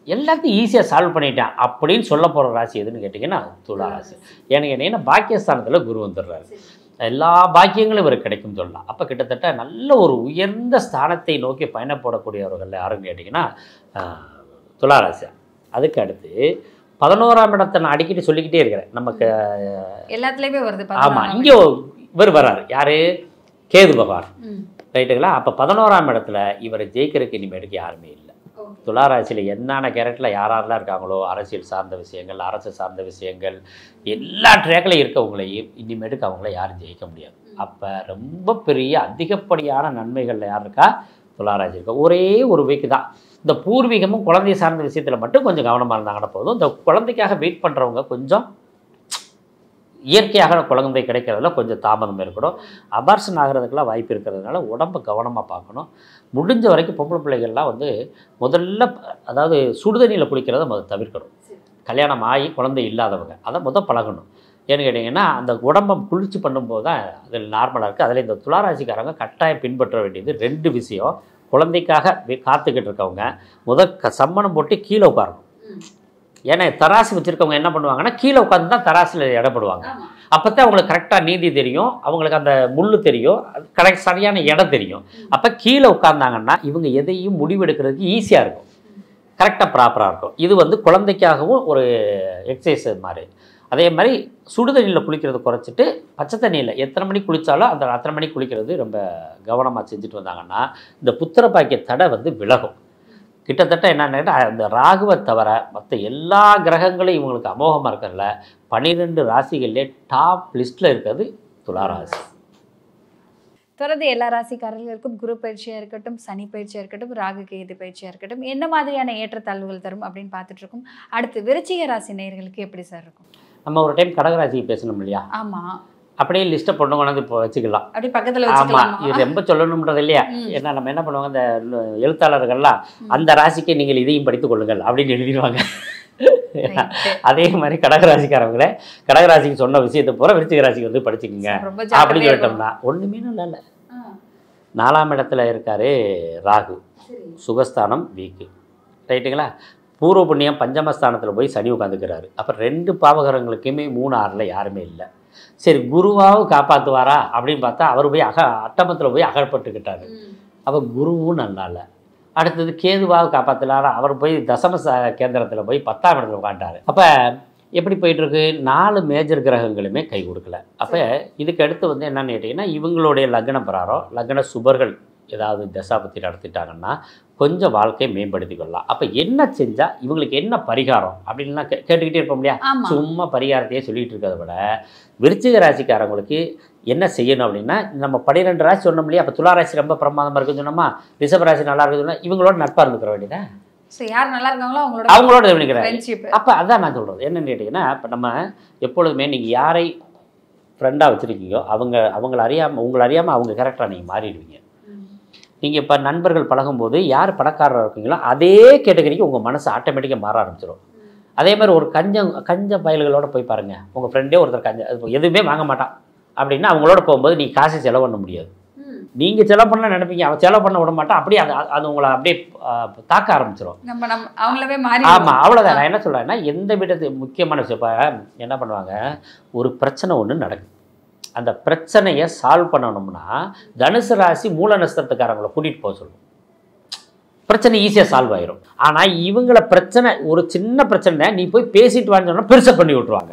எல்லாத்தையும் ஈஸியாக சால்வ் பண்ணிட்டேன் அப்படின்னு சொல்ல போகிற ராசி எதுன்னு கேட்டிங்கன்னா துளாராசி. எனக்கு என்ன பாக்கியஸ்தானத்தில் குரு வந்துடுறாரு, எல்லா பாக்கியங்களும் இவருக்கு கிடைக்கும் சொல்லலாம். அப்போ கிட்டத்தட்ட நல்ல ஒரு உயர்ந்த ஸ்தானத்தை நோக்கி பயணப்படக்கூடியவர்கள் யாருன்னு கேட்டிங்கன்னா துளாராசி. அதுக்கு அடுத்து 11ஆம் இடத்தை நான் அடிக்கடி சொல்லிக்கிட்டே இருக்கிறேன், நமக்கு எல்லாத்துலேயுமே வருது. ஆமாம், இங்கே இவர் வர்றாரு, யார்? கேது பகவான், ரைட்டுங்களா? அப்போ 11ஆம் இடத்துல இவரை ஜெயிக்கிறதுக்கு இனிமேட்டுக்கு யாருமே இல்லை. துளாராசியில் என்னென்ன கேரக்டரில் யாரெல்லாம் இருக்காங்களோ, அரசியல் சார்ந்த விஷயங்கள், அரசு சார்ந்த விஷயங்கள், எல்லா ட்ராக்லையும் இருக்கவங்களையும் இனிமேட்டுக்கு அவங்கள யாரும் ஜெயிக்க முடியாது. அப்போ ரொம்ப பெரிய அதிகப்படியான நன்மைகளில் யார் இருக்கா? துளாராசி இருக்கா. ஒரே ஒரு வீக்கு தான் இந்த பூர்வீகமும் குழந்தை சார்ந்த விஷயத்தில் மட்டும் கொஞ்சம் கவனமாக இருந்தாங்கன்னா போதும். இந்த குழந்தைக்காக வெயிட் பண்ணுறவங்க கொஞ்சம் இயற்கையாக குழந்தை கிடைக்கிறதுல கொஞ்சம் தாமதம் இருக்கணும். அபார்ஷன் ஆகிறதுக்கெல்லாம் வாய்ப்பு இருக்கிறதுனால உடம்பை கவனமாக பார்க்கணும். முடிஞ்ச வரைக்கும் பொம்பளை பிள்ளைகள்லாம் வந்து முதல்ல, அதாவது சுடுதண்ணியில் குளிக்கிறத தவிர்க்கணும். கல்யாணம் ஆகி குழந்தை இல்லாதவங்க அதை பழகணும். ஏன்னு கேட்டிங்கன்னா அந்த உடம்பை குளிர்ச்சி பண்ணும்போது தான் அதில் நார்மலாக இருக்குது. அதில் இந்த துளாராசிக்காரங்க கட்டாயம் பின்பற்ற வேண்டியது 2 விஷயம். குழந்தைக்காக காத்துக்கிட்டு இருக்கவங்க சம்மணம் போட்டு கீழே உட்காரணும். ஏன்னா தராசு வச்சுருக்கவங்க என்ன பண்ணுவாங்கன்னா கீழே உட்காந்து தான் தராசில் இடப்படுவாங்க. அப்போ தான் அவங்களுக்கு கரெக்டாக நீதி தெரியும், அவங்களுக்கு அந்த முள் தெரியும், கரெக்ட் சரியான இடம் தெரியும். அப்போ கீழே உட்காந்தாங்கன்னா இவங்க எதையும் முடிவெடுக்கிறதுக்கு ஈஸியாக இருக்கும், கரெக்டாக ப்ராப்பராக இருக்கும். இது வந்து குழந்தைக்காகவும் ஒரு எக்ஸசைஸ் மாதிரி. அதே மாதிரி சுடுதண்ணியில் குளிக்கிறது குறைச்சிட்டு பச்சை தண்ணியில் எத்தனை மணிக்கு குளித்தாலும் அந்த அத்தனை மணிக்கு குளிக்கிறது ரொம்ப கவனமாக செஞ்சுட்டு வந்தாங்கன்னா இந்த புத்திர பாக்கிய தடை வந்து விலகும். கிட்டத்தட்ட என்னன்னா அந்த ராகுவை தவிர மற்ற எல்லா கிரகங்களும் இவங்களுக்கு அமோகமாக இருக்கிறதுல 12 ராசிகள்லேயே டாப் லிஸ்ட்டில் இருக்கிறது துளாராசி. தொடர்ந்து எல்லா ராசிக்காரர்களுக்கும் குரு பயிற்சியாக இருக்கட்டும், சனி பயிற்சியாக இருக்கட்டும், ராகு கேது பயிற்சியாக இருக்கட்டும், என்ன மாதிரியான ஏற்றத்தாழ்வுகள் தரும் அப்படின்னு பார்த்துட்டு இருக்கோம். அடுத்து விருச்சிக ராசி நேயர்களுக்கு எப்படி சார் இருக்கும்? நம்ம ஒரு டைம் கடகராசிக்கு பேசணும் இல்லையா? ஆமாம், அப்படியே லிஸ்ட்டை பொண்ணு கொண்டாந்து இப்போ வச்சுக்கலாம். அப்படி பக்கத்தில் ஆமாம், வச்சுக்கலாம். இது ரொம்ப சொல்லணுன்றது இல்லையா? ஏன்னா நம்ம என்ன பண்ணுவாங்க, இந்த எழுத்தாளர்கள்லாம் அந்த ராசிக்கு நீங்கள் இதையும் படித்துக் கொள்ளுங்கள் அப்படின்னு எழுதிடுவாங்க. அதே மாதிரி கடகராசிக்காரவங்களே கடகராசிக்கு சொன்ன விஷயத்தை பூரா விருச்சிக ராசிக்கு வந்து படிச்சுக்கோங்க அப்படின்னு சொல்லிட்டோம்னா ஒன்றுமே நல்லா இல்லை. 4ஆம் இடத்துல இருக்காரு ராகு, சுகஸ்தானம் வீக்கு, ரைட்டுங்களா? பூர்வ புண்ணியம் பஞ்சமஸ்தானத்தில் போய் சனி உட்காந்துக்கிறாரு. அப்போ 2 பாவகரங்களுக்குமே 3, 6ல் யாருமே இல்லை. சரி, குருவாவும் காப்பாற்றுவாரா அப்படின்னு பார்த்தா அவர் போய் அட்டமத்தில் போய் அகழ்பட்டுக்கிட்டாரு. அப்போ குருவும் நல்லா இல்லை. அடுத்தது கேதுவாக காப்பாற்றலாரா, அவர் போய் தசம கேந்திரத்தில் போய் 10ஆம் இடத்துல உட்காந்துட்டார். அப்போ எப்படி போயிட்டுருக்கு? 4 மேஜர் கிரகங்களுமே கை கொடுக்கல. அப்போ இதுக்கு அடுத்து வந்து என்னென்னு கேட்டிங்கன்னா இவங்களுடைய லக்ன பிரகாரம் லக்ன சுபர்கள் ஏதாவது தசாபத்தி நடத்திட்டாங்கன்னா கொஞ்சம் வாழ்க்கையை மேம்படுத்தி கொள்ளலாம். அப்போ என்ன செஞ்சால் இவங்களுக்கு என்ன பரிகாரம் அப்படின்லாம் கேட்டுக்கிட்டே இருப்போம் இல்லையா? சும்மா பரிகாரத்தையே சொல்லிகிட்டு இருக்கிறத விட விருச்சிக ராசிக்காரங்களுக்கு என்ன செய்யணும் அப்படின்னா, நம்ம 12 ராசி சொன்னோம் இல்லையா? அப்போ துளாராசி ரொம்ப பிரமாதமாக இருக்குன்னு சொன்னோமா, ரிஷபராசி நல்லா இருக்குன்னு சொன்னால் இவங்களோட நட்பாக இருந்துக்கிற வேண்டியதான். யார் நல்லா இருக்காங்களோ அவங்களோட கவனிக்கிறேன். அப்போ அதான் நான் சொல்கிறது என்னன்னு கேட்டிங்கன்னா, இப்போ நம்ம எப்பொழுதுமே நீங்கள் யாரை ஃப்ரெண்டாக வச்சுருக்கீங்களோ அவங்கள அறியாமல் உங்களை அறியாமல் அவங்க கேரக்டராக நீங்கள் மாறிடுவீங்க. நீங்கள் இப்போ நண்பர்கள் பழகும்போது யார் பணக்காரராக இருக்கீங்களோ அதே கேட்டகரிக்கு உங்கள் மனசு ஆட்டோமேட்டிக்காக மாற ஆரம்பிச்சிடும். அதே மாதிரி ஒரு கஞ்ச பயல்களோட போய் பாருங்கள், உங்கள் ஃப்ரெண்டே ஒருத்தர் எதுவுமே வாங்க மாட்டான் அப்படின்னா அவங்களோட போகும்போது நீங்கள் காசு செலவு பண்ண முடியாது. நீங்கள் செலவு பண்ண நினைப்பீங்க, அவன் செலவு பண்ண விட மாட்டான். அப்படியே அது உங்களை அப்படியே தாக்க ஆரம்பிச்சிடும். அவங்களவே மாறி. ஆமாம், அவ்வளோதான். நான் என்ன சொல்கிறேன்னா எந்த விடத்து முக்கியமான விஷயம், இப்போ என்ன பண்ணுவாங்க, ஒரு பிரச்சனை ஒன்று நடக்குது, அந்த பிரச்சனையை சால்வ் பண்ணணும்னா தனுசு ராசி மூல நட்சத்திரத்துக்காரங்களை கூட்டிகிட்டு போக சொல்லுவோம். பிரச்சனை ஈஸியாக சால்வ் ஆயிரும். ஆனால் இவங்களை பிரச்சனை ஒரு சின்ன பிரச்சனை நீ போய் பேசிட்டு வான்னு சொன்னால் பெருசாக பண்ணி விட்ருவாங்க.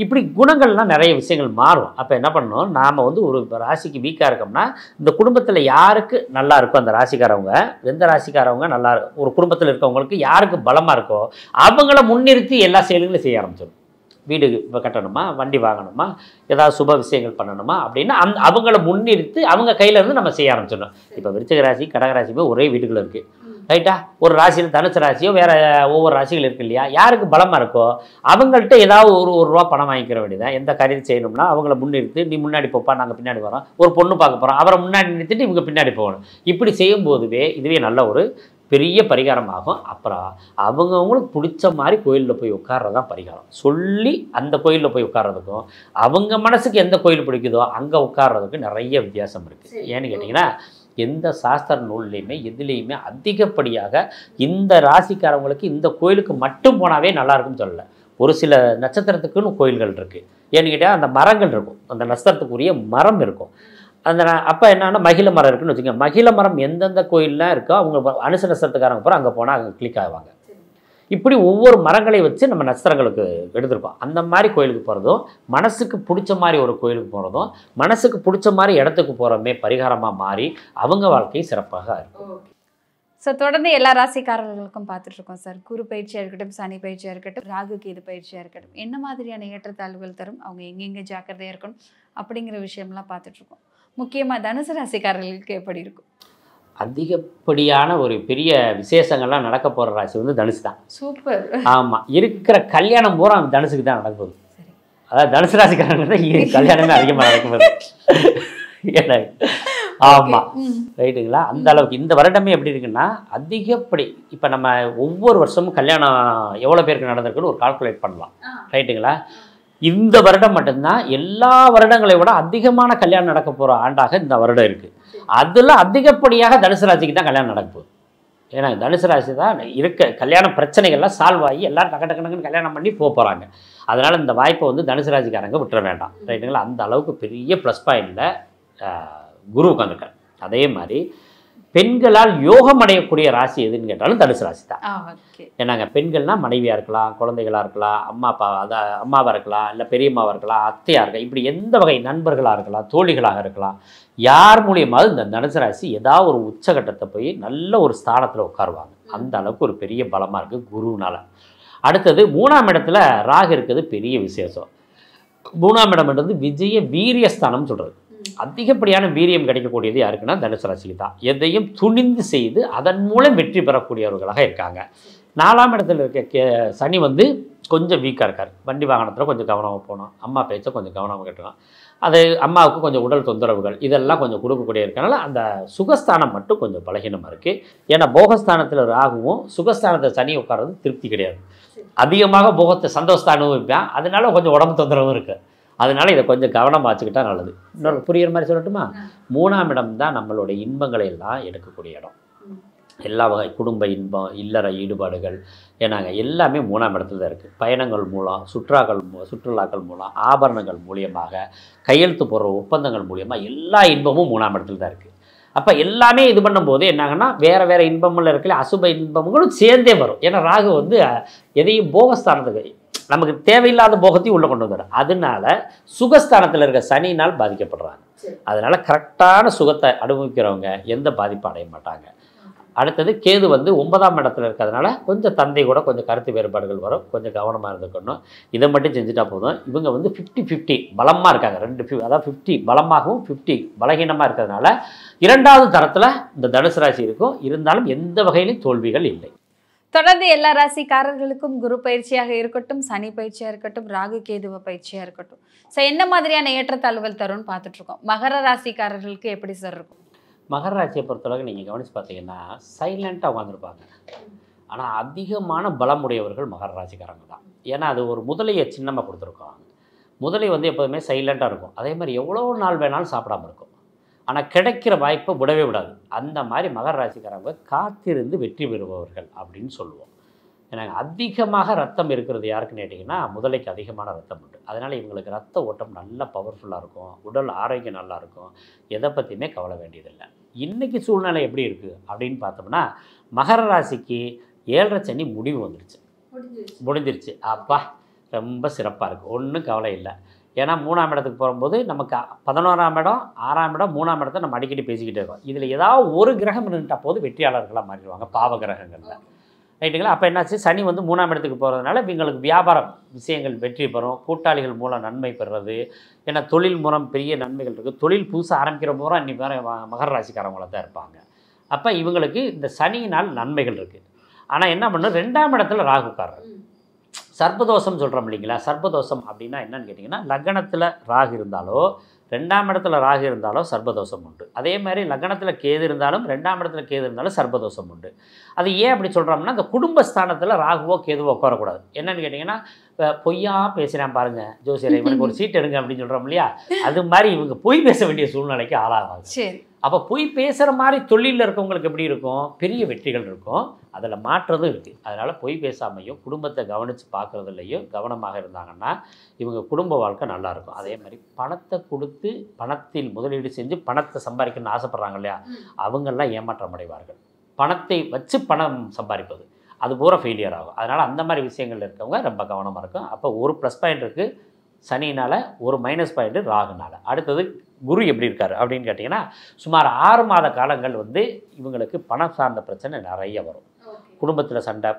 இப்படி குணங்கள்லாம் நிறைய விஷயங்கள் மாறும். அப்போ என்ன பண்ணணும், நாம் வந்து ஒரு ராசிக்கு வீக்காக இருக்கோம்னா இந்த குடும்பத்தில் யாருக்கு நல்லா இருக்கோ அந்த ராசிக்காரவங்க, எந்த ராசிக்காரவங்க நல்லா ஒரு குடும்பத்தில் இருக்கவங்களுக்கு யாருக்கு பலமாக இருக்கோ அவங்கள முன்னிறுத்தி எல்லா செயல்களும் செய்ய ஆரம்பிச்சிடும். வீடு கட்டணுமா, வண்டி வாங்கணுமா, ஏதாவது சுப விஷயங்கள் பண்ணணுமா அப்படின்னா அவங்கள முன்னிறுத்தி அவங்க கையிலேருந்து நம்ம செய்ய ஆரம்பிச்சிடணும். இப்போ விருச்சிக ராசி கடகராசியுமே ஒரே வீட்டுக்குள்ளே இருக்குது, ரைட்டா? ஒரு ராசியில் தனுசு ராசியோ வேறு ஒவ்வொரு ராசிகள் இருக்குது இல்லையா? யாருக்கு பலமாக இருக்கோ அவங்கள்ட்ட ஏதாவது ஒரு ரூபா பணம் வாங்கிக்கிற வேண்டியதான். எந்த காரியம் செய்யணும்னா அவங்கள முன்னிறுத்தி நீ முன்னாடி போப்பா, நாங்கள் பின்னாடி வரோம், ஒரு பொண்ணு பார்க்க போகிறோம், அவரை முன்னாடி நிறுத்திட்டு இவங்க பின்னாடி போகணும். இப்படி செய்யும்போதுவே இதுவே நல்ல ஒரு பெரிய பரிகாரமாகும். அப்புறம் அவங்கவுங்களுக்கு பிடிச்ச மாதிரி கோயிலில் போய் உட்கார்றதான் பரிகாரம். சொல்லி அந்த கோயிலில் போய் உட்கார்றதுக்கும் அவங்க மனசுக்கு எந்த கோயில் பிடிக்குதோ அங்கே உட்கார்றதுக்கும் நிறைய வித்தியாசம் இருக்குது. ஏன்னு கேட்டிங்கன்னா எந்த சாஸ்திர நூல்லையுமே எதுலேயுமே அதிகப்படியாக இந்த ராசிக்காரவங்களுக்கு இந்த கோயிலுக்கு மட்டும் போனாவே நல்லாயிருக்குன்னு சொல்லலை. ஒரு சில நட்சத்திரத்துக்குன்னு கோயில்கள் இருக்குது. ஏன்னு கேட்டால் அந்த மரங்கள் இருக்கும், அந்த நட்சத்திரத்துக்குரிய மரம் இருக்கும். அந்த அப்போ என்னன்னா மகிழ மரம் இருக்குன்னு வச்சுக்கோங்க. மகிழ மரம் எந்தெந்த கோயிலெலாம் இருக்கோ அவங்க அனுச நட்சத்திரக்காரங்க போகிற அங்கே போனால் அங்கே கிளிக் ஆவாங்க. இப்படி ஒவ்வொரு மரங்களை வச்சு நம்ம நட்சத்திரங்களுக்கு எடுத்திருக்கோம். அந்த மாதிரி கோயிலுக்கு போகிறதும் மனசுக்கு பிடிச்ச மாதிரி ஒரு கோயிலுக்கு போகிறதும் மனசுக்கு பிடிச்ச மாதிரி இடத்துக்கு போகிறோமே பரிகாரமாக மாறி அவங்க வாழ்க்கை சிறப்பாக இருக்கும். ஸோ தொடர்ந்து எல்லா ராசிக்காரர்களுக்கும் பார்த்துட்ருக்கோம் சார். குரு பயிற்சியாக இருக்கட்டும், சனி பயிற்சியாக இருக்கட்டும், ராகு கேது பயிற்சியாக இருக்கட்டும், என்ன மாதிரியான ஏற்றத்தாழ்வுகள் தரும், அவங்க எங்கெங்கே ஜாக்கிரதையாக இருக்கணும் அப்படிங்கிற விஷயம்லாம் பார்த்துட்ருக்கோம். முக்கியமாக தனுசு ராசிக்காரர்களுக்கு எப்படி இருக்கும்? அதிகப்படியான ஒரு பெரிய விசேஷங்கள்லாம் நடக்க போகிற ராசி வந்து தனுசு தான். சூப்பர். ஆமாம், இருக்கிற கல்யாணம் பூரா தனுசுக்கு தான் நடக்க போகுது. அதாவது தனுசு ராசிக்காரங்க தான் கல்யாணமே அதிகமாக நடக்கும்போது. ஆமாம், ரைட்டுங்களா? அந்த அளவுக்கு இந்த வருடமே எப்படி இருக்குன்னா அதிகப்படி இப்போ நம்ம ஒவ்வொரு வருஷமும் கல்யாணம் எவ்வளோ பேருக்கு நடந்திருக்குன்னு ஒரு கால்குலேட் பண்ணலாம், ரைட்டுங்களா? இந்த வருடம் மட்டும்தான் எல்லா வருடங்களை விட அதிகமான கல்யாணம் நடக்க போகிற ஆண்டாக இந்த வருடம் இருக்குது. அதில் அதிகப்படியாக தனுசு ராசிக்கு தான் கல்யாணம் நடக்க போகுது. ஏன்னா தனுசு ராசி தான் இருக்க கல்யாண பிரச்சனைகள்லாம் சால்வ் ஆகி எல்லோரும் டக்கு டக்குன்னு கல்யாணம் பண்ணி போகிறாங்க. அதனால் இந்த வாய்ப்பை வந்து தனுசு ராசிக்காரங்க விட்டுற வேண்டாம், ரைட்டுங்களா? அந்த அளவுக்கு பெரிய ப்ளஸ் பாயிண்டில் குரு உட்காந்துருக்கார். அதே மாதிரி பெண்களால் யோகம் அடையக்கூடிய ராசி எதுன்னு கேட்டாலும் தனுசு ராசி தான். ஏன்னாங்க பெண்கள்னால் மனைவியாக இருக்கலாம், குழந்தைகளாக இருக்கலாம், அம்மாவாக இருக்கலாம், இல்லை பெரியம்மாவாக இருக்கலாம், அத்தையாக இருக்கலாம், இப்படி எந்த வகை நண்பர்களாக இருக்கலாம், தோழிகளாக இருக்கலாம், யார் மூலியமாவது இந்த தனுசு ராசி ஏதாவது ஒரு உச்சகட்டத்தை போய் நல்ல ஒரு ஸ்தானத்தில் உட்காருவாங்க. அந்த அளவுக்கு ஒரு பெரிய பலமாக இருக்குது குருனால். அடுத்தது 3ஆம் இடத்துல ராகு இருக்கிறது பெரிய விசேஷம். 3ஆம் இடம்ன்றது விஜய வீரியஸ்தானம் சொல்கிறது. அதிகப்படியான வீரியம் கிடைக்கக்கூடியது யாருக்குன்னா தனுசு ராசிக்கு தான். எதையும் துணிந்து செய்து அதன் மூலம் வெற்றி பெறக்கூடியவர்களாக இருக்காங்க. 4ஆம் இடத்துல இருக்க சனி வந்து கொஞ்சம் வீக்காக இருக்கார். வண்டி வாகனத்தில் கொஞ்சம் கவனமாக போகணும், அம்மா பேச்சை கொஞ்சம் கவனமாக கேட்டுக்கலாம், அது அம்மாவுக்கு கொஞ்சம் உடல் தொந்தரவுகள் இதெல்லாம் கொஞ்சம் கொடுக்கக்கூடிய இருக்கனால அந்த சுகஸ்தானம் மட்டும் கொஞ்சம் பலகீனமாக இருக்குது. ஏன்னா போகஸ்தானத்தில் ராகுவும் சுகஸ்தானத்தை சனி உட்கார்றது திருப்தி கிடையாது. அதிகமாக போகத்தை சந்தோஷத்தை வைப்பேன், அதனால கொஞ்சம் உடம்பு தொந்தரவும் இருக்குது. அதனால் இதை கொஞ்சம் கவனமாக வச்சுக்கிட்டா நல்லது. இன்னொரு புரியுற மாதிரி சொல்லட்டுமா? 3ஆம் இடம் தான் நம்மளுடைய இன்பங்களை எல்லாம் எடுக்கக்கூடிய இடம். எல்லா வகை குடும்ப இன்பம், இல்லற ஈடுபாடுகள், ஏன்னாங்க எல்லாமே 3ஆம் இடத்துல தான் இருக்குது. பயணங்கள் மூலம், சுற்றுலாக்கள் மூலம், ஆபரணங்கள் மூலியமாக, கையெழுத்து போடுற ஒப்பந்தங்கள் மூலியமாக எல்லா இன்பமும் 3ஆம் இடத்துல தான் இருக்குது. அப்போ எல்லாமே இது பண்ணும்போது என்னாங்கன்னா வேறு இன்பமும் இருக்கல, அசுப இன்பங்களும் சேர்ந்தே வரும். ஏன்னா ராகு வந்து எதையும் போகஸ்தானத்துக்கு நமக்கு தேவையில்லாத போகத்தையும் உள்ளே கொண்டு வந்துடும். அதனால சுகஸ்தானத்தில் இருக்க சனினால் பாதிக்கப்படுறாங்க. அதனால் கரெக்டான சுகத்தை அனுபவிக்கிறவங்க எந்த பாதிப்பும் அடைய மாட்டாங்க. அடுத்தது கேது வந்து 9ஆம் இடத்துல இருக்கிறதுனால கொஞ்சம் தந்தை கூட கொஞ்சம் கருத்து வேறுபாடுகள் வரும், கொஞ்சம் கவனமாக இருந்துக்கணும். இதை மட்டும் செஞ்சுட்டா போதும். இவங்க வந்து 50-50 பலமாக இருக்காங்க. அதாவது 50 பலமாகவும் 50 பலகீனமாக இருக்கிறதுனால 2வது தரத்தில் இந்த தனுசு ராசி இருக்கும். இருந்தாலும் எந்த வகையிலும் தோல்விகள் இல்லை. தொடர்ந்து எல்லா ராசிக்காரர்களுக்கும் குரு பயிற்சியாக இருக்கட்டும், சனி பயிற்சியாக இருக்கட்டும், ராகு கேதுவ பயிற்சியாக இருக்கட்டும், ஸோ என்ன மாதிரியான ஏற்றத்தாழ்வுகள் தரும்னு பார்த்துட்டு இருக்கோம். மகர ராசிக்காரர்களுக்கு எப்படி சார் இருக்கும்? மகர ராசியை பொறுத்தளவுக்கு நீங்கள் கவனித்து பார்த்தீங்கன்னா சைலண்ட்டாக உட்காந்துருப்பாங்க. ஆனால் அதிகமான பலமுடையவர்கள் மகர ராசிக்காரங்க தான். ஏன்னா அது ஒரு முதலையை சின்னமாக கொடுத்துருக்கோம். முதலை வந்து எப்போதுமே சைலண்ட்டாக இருக்கும். அதே மாதிரி எவ்வளோ நாள் வேணாலும் சாப்பிடாமல் இருக்கும். ஆனால் கிடைக்கிற வாய்ப்பை விடவே விடாது. அந்த மாதிரி மகர ராசிக்காரங்க காத்திருந்து வெற்றி பெறுபவர்கள் அப்படின்னு சொல்லுவோம். ஏன்னா அதிகமாக ரத்தம் இருக்கிறது யாருக்குன்னு கேட்டிங்கன்னா முதலைக்கு அதிகமான ரத்தம் உண்டு. அதனால் இவங்களுக்கு ரத்த ஓட்டம் நல்லா பவர்ஃபுல்லாக இருக்கும், உடல் ஆரோக்கியம் நல்லாயிருக்கும், எதை பற்றியுமே கவலை வேண்டியதில்லை. இன்றைக்கி சூழ்நிலை எப்படி இருக்குது அப்படின்னு பார்த்தோம்னா மகர ராசிக்கு 7.5 சனி முடிவு முடிஞ்சிருச்சு. அப்பா ரொம்ப சிறப்பாக இருக்குது, ஒன்றும் கவலை இல்லை. ஏன்னா 3ஆம் இடத்துக்கு போகும்போது நமக்கு 11ஆம் இடம், 6ஆம் இடம், 3ஆம் இடத்தை நம்ம அடிக்கடி பேசிக்கிட்டே இருக்கோம். இதில் ஏதாவது ஒரு கிரகம் இருந்துட்டால் போது வெற்றியாளர்களாக மாறிடுவாங்க பாவ கிரகங்களில், ரைட்டுங்களா? அப்போ என்னாச்சு, சனி வந்து 3ஆம் இடத்துக்கு போகிறதுனால இவங்களுக்கு வியாபாரம் விஷயங்கள் வெற்றி பெறும், கூட்டாளிகள் மூலம் நன்மை பெறுறது. ஏன்னா தொழில் மூலம் பெரிய நன்மைகள் இருக்குது. தொழில் புதுசாக ஆரம்பிக்கிற போகிறோம் இன்றைக்கி வேறு மகர ராசிக்காரவங்கள தான் இருப்பாங்க. அப்போ இவங்களுக்கு இந்த சனியினால் நன்மைகள் இருக்குது. ஆனால் என்ன பண்ணும், 2ஆம் இடத்துல ராகு உட்கார்றாரு. சர்ப்பதோஷம் சொல்கிறோம் இல்லைங்களா? சர்ப்பதோஷம் அப்படின்னா என்னன்னு கேட்டிங்கன்னா லக்னத்தில் ராகு இருந்தாலோ 2ஆம் இடத்துல ராகு இருந்தாலும் சர்ப்பதோஷம் உண்டு. அதே மாதிரி லக்னத்தில் கேது இருந்தாலும் 2ஆம் இடத்துல கேது இருந்தாலும் சர்ப்பதோஷம் உண்டு. அது ஏன் அப்படி சொல்கிறோம்னா இந்த குடும்பஸ்தானத்தில் ராகுவோ கேதுவோ உட்காரக்கூடாது. என்னென்னு கேட்டிங்கன்னா பொய்யா பேசுகிறேன் பாருங்கள் ஜோசியரை, இவனுக்கு ஒரு சீட் எடுங்க அப்படின்னு சொல்கிறோம் இல்லையா? அது மாதிரி இவங்க பொய் பேச வேண்டிய சூழ்நிலைக்கு ஆளாகாது. சரி, அப்போ பொய் பேசுகிற மாதிரி தொழிலில் இருக்கவங்களுக்கு எப்படி இருக்கும், பெரிய வெற்றிகள் இருக்கும், அதில் மாற்றதும் இருக்குது. அதனால் பொய் பேசாமையும் குடும்பத்தை கவனித்து பார்க்குறதுலையும் கவனமாக இருந்தாங்கன்னா இவங்க குடும்ப வாழ்க்கை நல்லாயிருக்கும். அதே மாதிரி பணத்தை கொடுத்து பணத்தில் முதலீடு செஞ்சு பணத்தை சம்பாதிக்கணும்னு ஆசைப்பட்றாங்க இல்லையா, அவங்கெல்லாம் ஏமாற்றம் அடைவார்கள். பணத்தை வச்சு பணம் சம்பாதிப்பது அது பூரா ஃபெயிலியர் ஆகும். அதனால் அந்த மாதிரி விஷயங்கள் இருக்கவங்க ரொம்ப கவனமாக இருக்கும். அப்போ ஒரு ப்ளஸ் பாயிண்ட் இருக்குது சனினால், ஒரு மைனஸ் பாயிண்ட்டு ராகுனால். அடுத்தது குரு எப்படி இருக்கார் அப்படின்னு கேட்டிங்கன்னா சுமார் 6 மாத காலங்கள் வந்து இவங்களுக்கு பணம் சார்ந்த பிரச்சனை நிறைய வரும். குடும்பத்தில் சண்டை,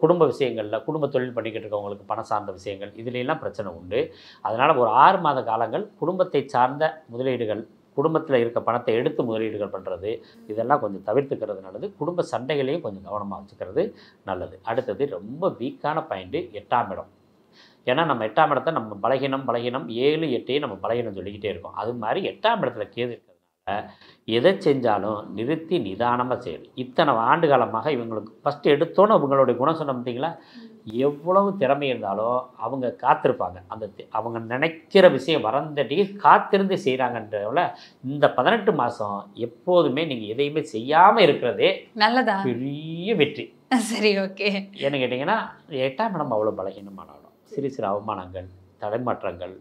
குடும்ப விஷயங்களில், குடும்ப தொழில் பண்ணிக்கிட்டு இருக்கவங்களுக்கு பணம் சார்ந்த விஷயங்கள், இதுலாம் பிரச்சனை உண்டு. அதனால் ஒரு 6 மாத காலங்கள் குடும்பத்தை சார்ந்த முதலீடுகள், குடும்பத்தில் இருக்க பணத்தை எடுத்து முதலீடுகள் பண்ணுறது, இதெல்லாம் கொஞ்சம் தவிர்த்துக்கிறது நல்லது. குடும்ப சண்டைகளையும் கொஞ்சம் கவனமாக வச்சுக்கிறது நல்லது. அடுத்தது ரொம்ப வீக்கான பாயிண்ட்டு 8ஆம் இடம். ஏன்னா நம்ம 8ஆம் இடத்தை நம்ம பலகீனம் 7, 8 நம்ம பலகீனம் சொல்லிக்கிட்டே இருக்கோம். அது மாதிரி 8ஆம் இடத்துல கேது இருக்கிறதுனால எதை செஞ்சாலும் நிறுத்தி நிதானமாக செய்யணும். இத்தனை ஆண்டு காலமாக இவங்களுக்கு ஃபஸ்ட்டு எடுத்தோன்னு இவங்களுடைய குணம் சொன்ன பார்த்தீங்களா, எவ்வளவு திறமை இருந்தாலும் அவங்க காத்திருப்பாங்க. அந்த அவங்க நினைக்கிற விஷயம் வரந்தட்டி காத்திருந்து செய்கிறாங்கன்றவள இந்த 18 மாதம் எப்போதுமே நீங்கள் எதையுமே செய்யாமல் இருக்கிறதே நல்லதா? பெரிய வெற்றி. சரி, ஓகே. ஏன்னு கேட்டிங்கன்னா 8ஆம் இடம் அவ்வளோ பலகீனமான இடம். சிறு சிறு அவமானங்கள், தடைமாற்றங்கள்,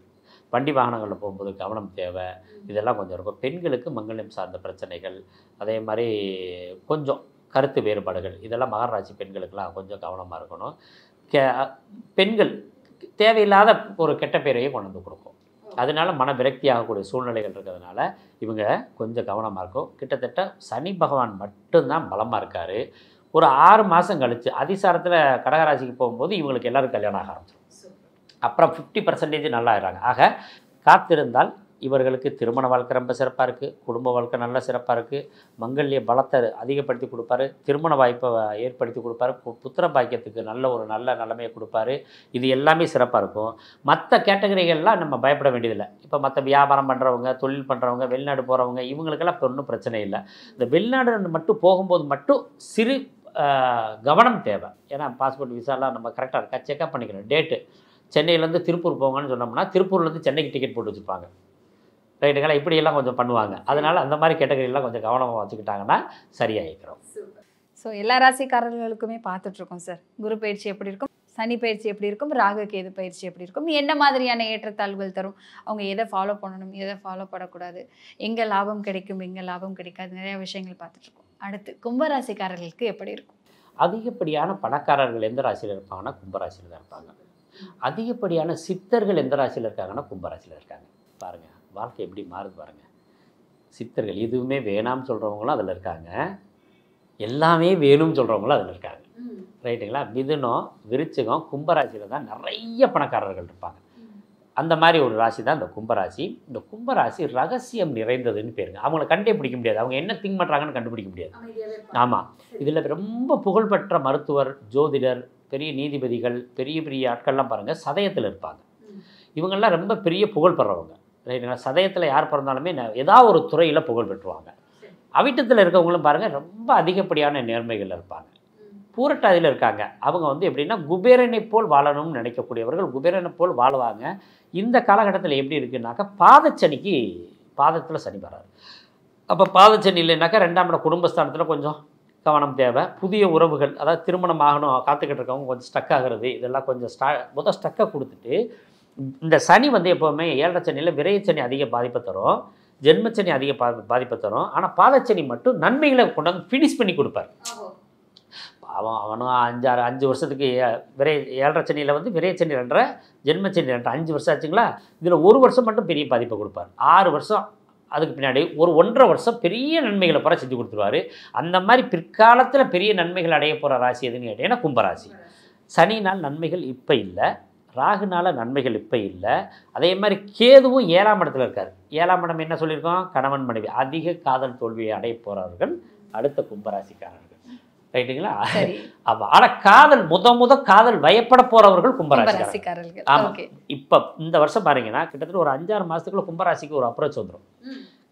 வண்டி வாகனங்களில் போகும்போது கவனம் தேவை, இதெல்லாம் கொஞ்சம் இருக்கும். பெண்களுக்கு மங்கல்யம் சார்ந்த பிரச்சனைகள், அதே மாதிரி கொஞ்சம் கருத்து வேறுபாடுகள், இதெல்லாம் மகர ராசி பெண்களுக்கெல்லாம் கொஞ்சம் கவனமாக இருக்கணும். பெண்கள் தேவையில்லாத ஒரு கெட்ட பேரையே கொண்டு வந்து கொடுக்கும். அதனால மன விரக்தி ஆகக்கூடிய சூழ்நிலைகள் இருக்கிறதுனால இவங்க கொஞ்சம் கவனமாக இருக்கும். கிட்டத்தட்ட சனி பகவான் மட்டும்தான் பலமாக இருக்கார். ஒரு 6 மாதம் கழித்து அதிசாரத்தில் கடகராசிக்கு போகும்போது இவங்களுக்கு எல்லோரும் கல்யாணம் ஆக ஆரம்பிச்சிடும். அப்புறம் 50% நல்லா ஆகிறாங்க. ஆக காத்திருந்தால் இவர்களுக்கு திருமண வாழ்க்கை ரொம்ப சிறப்பாக இருக்குது, குடும்ப வாழ்க்கை நல்ல சிறப்பாக இருக்குது, மங்கல்ய பலத்தை அதிகப்படுத்தி கொடுப்பாரு, திருமண வாய்ப்பை ஏற்படுத்தி கொடுப்பாரு, புத்திர பாக்கியத்துக்கு நல்ல நிலைமையை கொடுப்பாரு. இது எல்லாமே சிறப்பாக இருக்கும். மற்ற கேட்டகரிகள்லாம் நம்ம பயப்பட வேண்டியதில்லை. இப்போ மற்ற வியாபாரம் பண்ணுறவங்க, தொழில் பண்ணுறவங்க, வெளிநாடு போகிறவங்க, இவங்களுக்கெல்லாம் இப்போ ஒன்றும் பிரச்சனை இல்லை. இந்த வெளிநாடு மட்டும் போகும்போது மட்டும் சிறு கவனம் தேவை. ஏன்னா பாஸ்போர்ட் விசாலாம் நம்ம கரெக்டாக இருக்கா செக்அப் பண்ணிக்கணும். டேட்டு சென்னையிலேருந்து திருப்பூர் போங்கன்னு சொன்னோம்னா திருப்பூர்லேருந்து சென்னைக்கு டிக்கெட் போட்டு வச்சுருப்பாங்க. ரைட்டுங்களா? இப்படியெல்லாம் கொஞ்சம் பண்ணுவாங்க. அதனால் அந்த மாதிரி கேட்டகரியெல்லாம் கொஞ்சம் கவனமாக வச்சுக்கிட்டாங்கன்னா சரியாகிக்கிறோம். ஸோ எல்லா ராசிக்காரர்களுக்குமே பார்த்துட்ருக்கோம் சார். குரு பயிற்சி எப்படி இருக்கும், சனி பயிற்சி எப்படி இருக்கும், ராகு கேது பயிற்சி எப்படி இருக்கும், என்ன மாதிரியான ஏற்றத்தாழ்வுகள் தரும், அவங்க எதை ஃபாலோ பண்ணணும், எதை ஃபாலோ பண்ணக்கூடாது, எங்கே லாபம் கிடைக்கும், எங்கே லாபம் கிடைக்காது, நிறைய விஷயங்கள் பார்த்துட்ருக்கோம். அடுத்து கும்பராசிக்காரர்களுக்கு எப்படி இருக்கும்? அதிகப்படியான பணக்காரர்கள் எந்த ராசியில் இருப்பாங்கன்னா கும்பராசியில் தான் இருப்பாங்க. அதிகப்படியான சித்தர்கள் எந்த ராசியில் இருக்காங்கன்னா கும்பராசியில் இருக்காங்க. பாருங்கள் வாழ்க்கை எப்படி மாறுது பாருங்கள். சித்தர்கள் எதுவுமே வேணாம்னு சொல்கிறவங்களும் அதில் இருக்காங்க, எல்லாமே வேணும்னு சொல்கிறவங்களும் அதில் இருக்காங்க. ரைட்டுங்களா? மிதுனம், விருச்சிகம், கும்பராசியில் தான் நிறைய பணக்காரர்கள் இருப்பாங்க. அந்த மாதிரி ஒரு ராசி தான் இந்த கும்பராசி. இந்த கும்பராசி ரகசியம் நிறைந்ததுன்னு பேருங்க. அவங்கள கண்டே பிடிக்க முடியாது. அவங்க என்ன திங்க் பண்ணுறாங்கன்னு கண்டுபிடிக்க முடியாது. ஆமாம். இதில் ரொம்ப புகழ்பெற்ற மருத்துவர், ஜோதிடர், பெரிய நீதிபதிகள், பெரிய பெரிய ஆட்கள்லாம் பாருங்கள் சதயத்தில் இருப்பாங்க. இவங்கெல்லாம் ரொம்ப பெரிய புகழ் பெறவங்க. ரைட்டுங்களா? சதயத்தில் யார் பிறந்தாலுமே ஏதாவது ஒரு துறையில் புகழ் பெற்றுவாங்க. அவிட்டத்தில் இருக்கவங்களும் பாருங்கள் ரொம்ப அதிகப்படியான நேர்மைகள் இருப்பாங்க. பூரட்டாதியில் இருக்காங்க. அவங்க எப்படின்னா குபேரனை போல் வாழணும்னு நினைக்கக்கூடியவர்கள் குபேரனை போல் வாழுவாங்க. இந்த காலகட்டத்தில் எப்படி இருக்குன்னாக்கா பாதச்சனிக்கு பாதத்தில் சனி வராது. அப்போ பாதச்சனி இல்லைன்னாக்கா 2ஆம் இடம் குடும்பஸ்தானத்தில் கொஞ்சம் கவனம் தேவை. புதிய உறவுகள், அதாவது திருமணம் ஆகணும் காத்துக்கிட்டு இருக்கவங்க கொஞ்சம் ஸ்டக் ஆகிறது, இதெல்லாம் கொஞ்சம் முதல் ஸ்டக்கை கொடுத்துட்டு இந்த சனி எப்போவுமே 7ஆம் சனியில் விரையச்சனி அதிக பாதிப்பை தரும், ஜென்மச்சனி அதிக பாதிப்பை தரும். ஆனால் பாதச்சனி மட்டும் நன்மைகளை கொண்டு வந்து ஃபினிஷ் பண்ணி கொடுப்பார். அவனும் 5 வருஷத்துக்கு 7ஆம் சனியில் விரையச்சனி 2, ஜென்மச்சனி 2, 5 வருஷம் ஆச்சுங்களா? இதில் 1 வருஷம் மட்டும் பெரிய பாதிப்பை கொடுப்பார். 6 வருஷம் அதுக்கு பின்னாடி ஒரு 1.5 வருஷம் பெரிய நன்மைகளை பூரா செஞ்சு கொடுத்துருவார். அந்த மாதிரி பிற்காலத்தில் பெரிய நன்மைகள் அடைய போகிற ராசி எதுன்னு கேட்டீங்கன்னா கும்பராசி. சனினால் நன்மைகள் இப்போ இல்லை, ராகுனால நன்மைகள் இப்போ இல்லை. அதே மாதிரி கேதுவும் 7ஆம் இடத்துல இருக்கார். 7ஆம் இடம் என்ன சொல்லியிருக்கோம்? கணவன் மனைவி அதிக காதல் தோல்வியை அடைய போகிறவர்கள் அடுத்த கும்பராசிக்காரர்கள். ரைட்டுங்களா? ஆமாம். ஆனால் காதல் காதல் பயப்பட போகிறவர்கள் கும்பராசிக்காரர்கள். ஆமாம். இப்போ இந்த வருஷம் பாருங்கன்னா கிட்டத்தட்ட ஒரு 5-6 மாதத்துக்குள்ள கும்பராசிக்கு ஒரு அப்ரோச் வந்துடும்.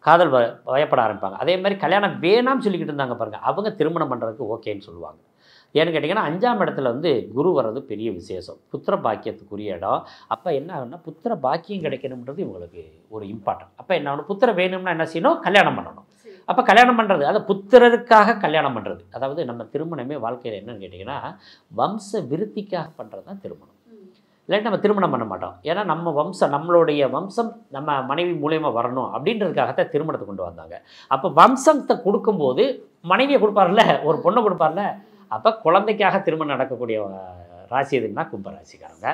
காதல் பயப்பட ஆரம்பிப்பாங்க. அதே மாதிரி கல்யாணம் வேணாம்னு சொல்லிக்கிட்டு இருந்தாங்க பாருங்கள், அவங்க திருமணம் பண்ணுறதுக்கு ஓகேன்னு சொல்லுவாங்க. ஏன்னு கேட்டிங்கன்னா 5ஆம் இடத்துல குரு வர்றது பெரிய விசேஷம், புத்திர பாக்கியத்துக்குரிய இடம். அப்போ என்ன ஆகுன்னா புத்திர பாக்கியம் கிடைக்கணுன்றது இவங்களுக்கு ஒரு இம்பார்ட்டன்ட். அப்போ என்ன ஆகணும், புத்திர வேணும்னா என்ன செய்யணும், கல்யாணம் பண்ணணும். அப்போ கல்யாணம் பண்ணுறது அது புத்திரருக்காக கல்யாணம் பண்ணுறது. அதாவது நம்ம திருமணமே வாழ்க்கையில் என்னன்னு கேட்டிங்கன்னா வம்ச விருத்திக்காக பண்ணுறது தான் திருமணம். இல்லாட்டி நம்ம திருமணம் பண்ண மாட்டோம். ஏன்னா நம்ம நம்மளுடைய வம்சம் நம்ம மனைவி மூலயமா வரணும் அப்படின்றதுக்காகத்தான் திருமணத்தை கொண்டு வந்தாங்க. அப்போ வம்சத்தை கொடுக்கும்போது மனைவியை கொடுப்பார்ல, ஒரு பொண்ணை கொடுப்பார்ல, அப்போ குழந்தைக்காக திருமணம் நடக்கக்கூடிய ராசி எதுன்னா கும்பராசிக்காரங்க.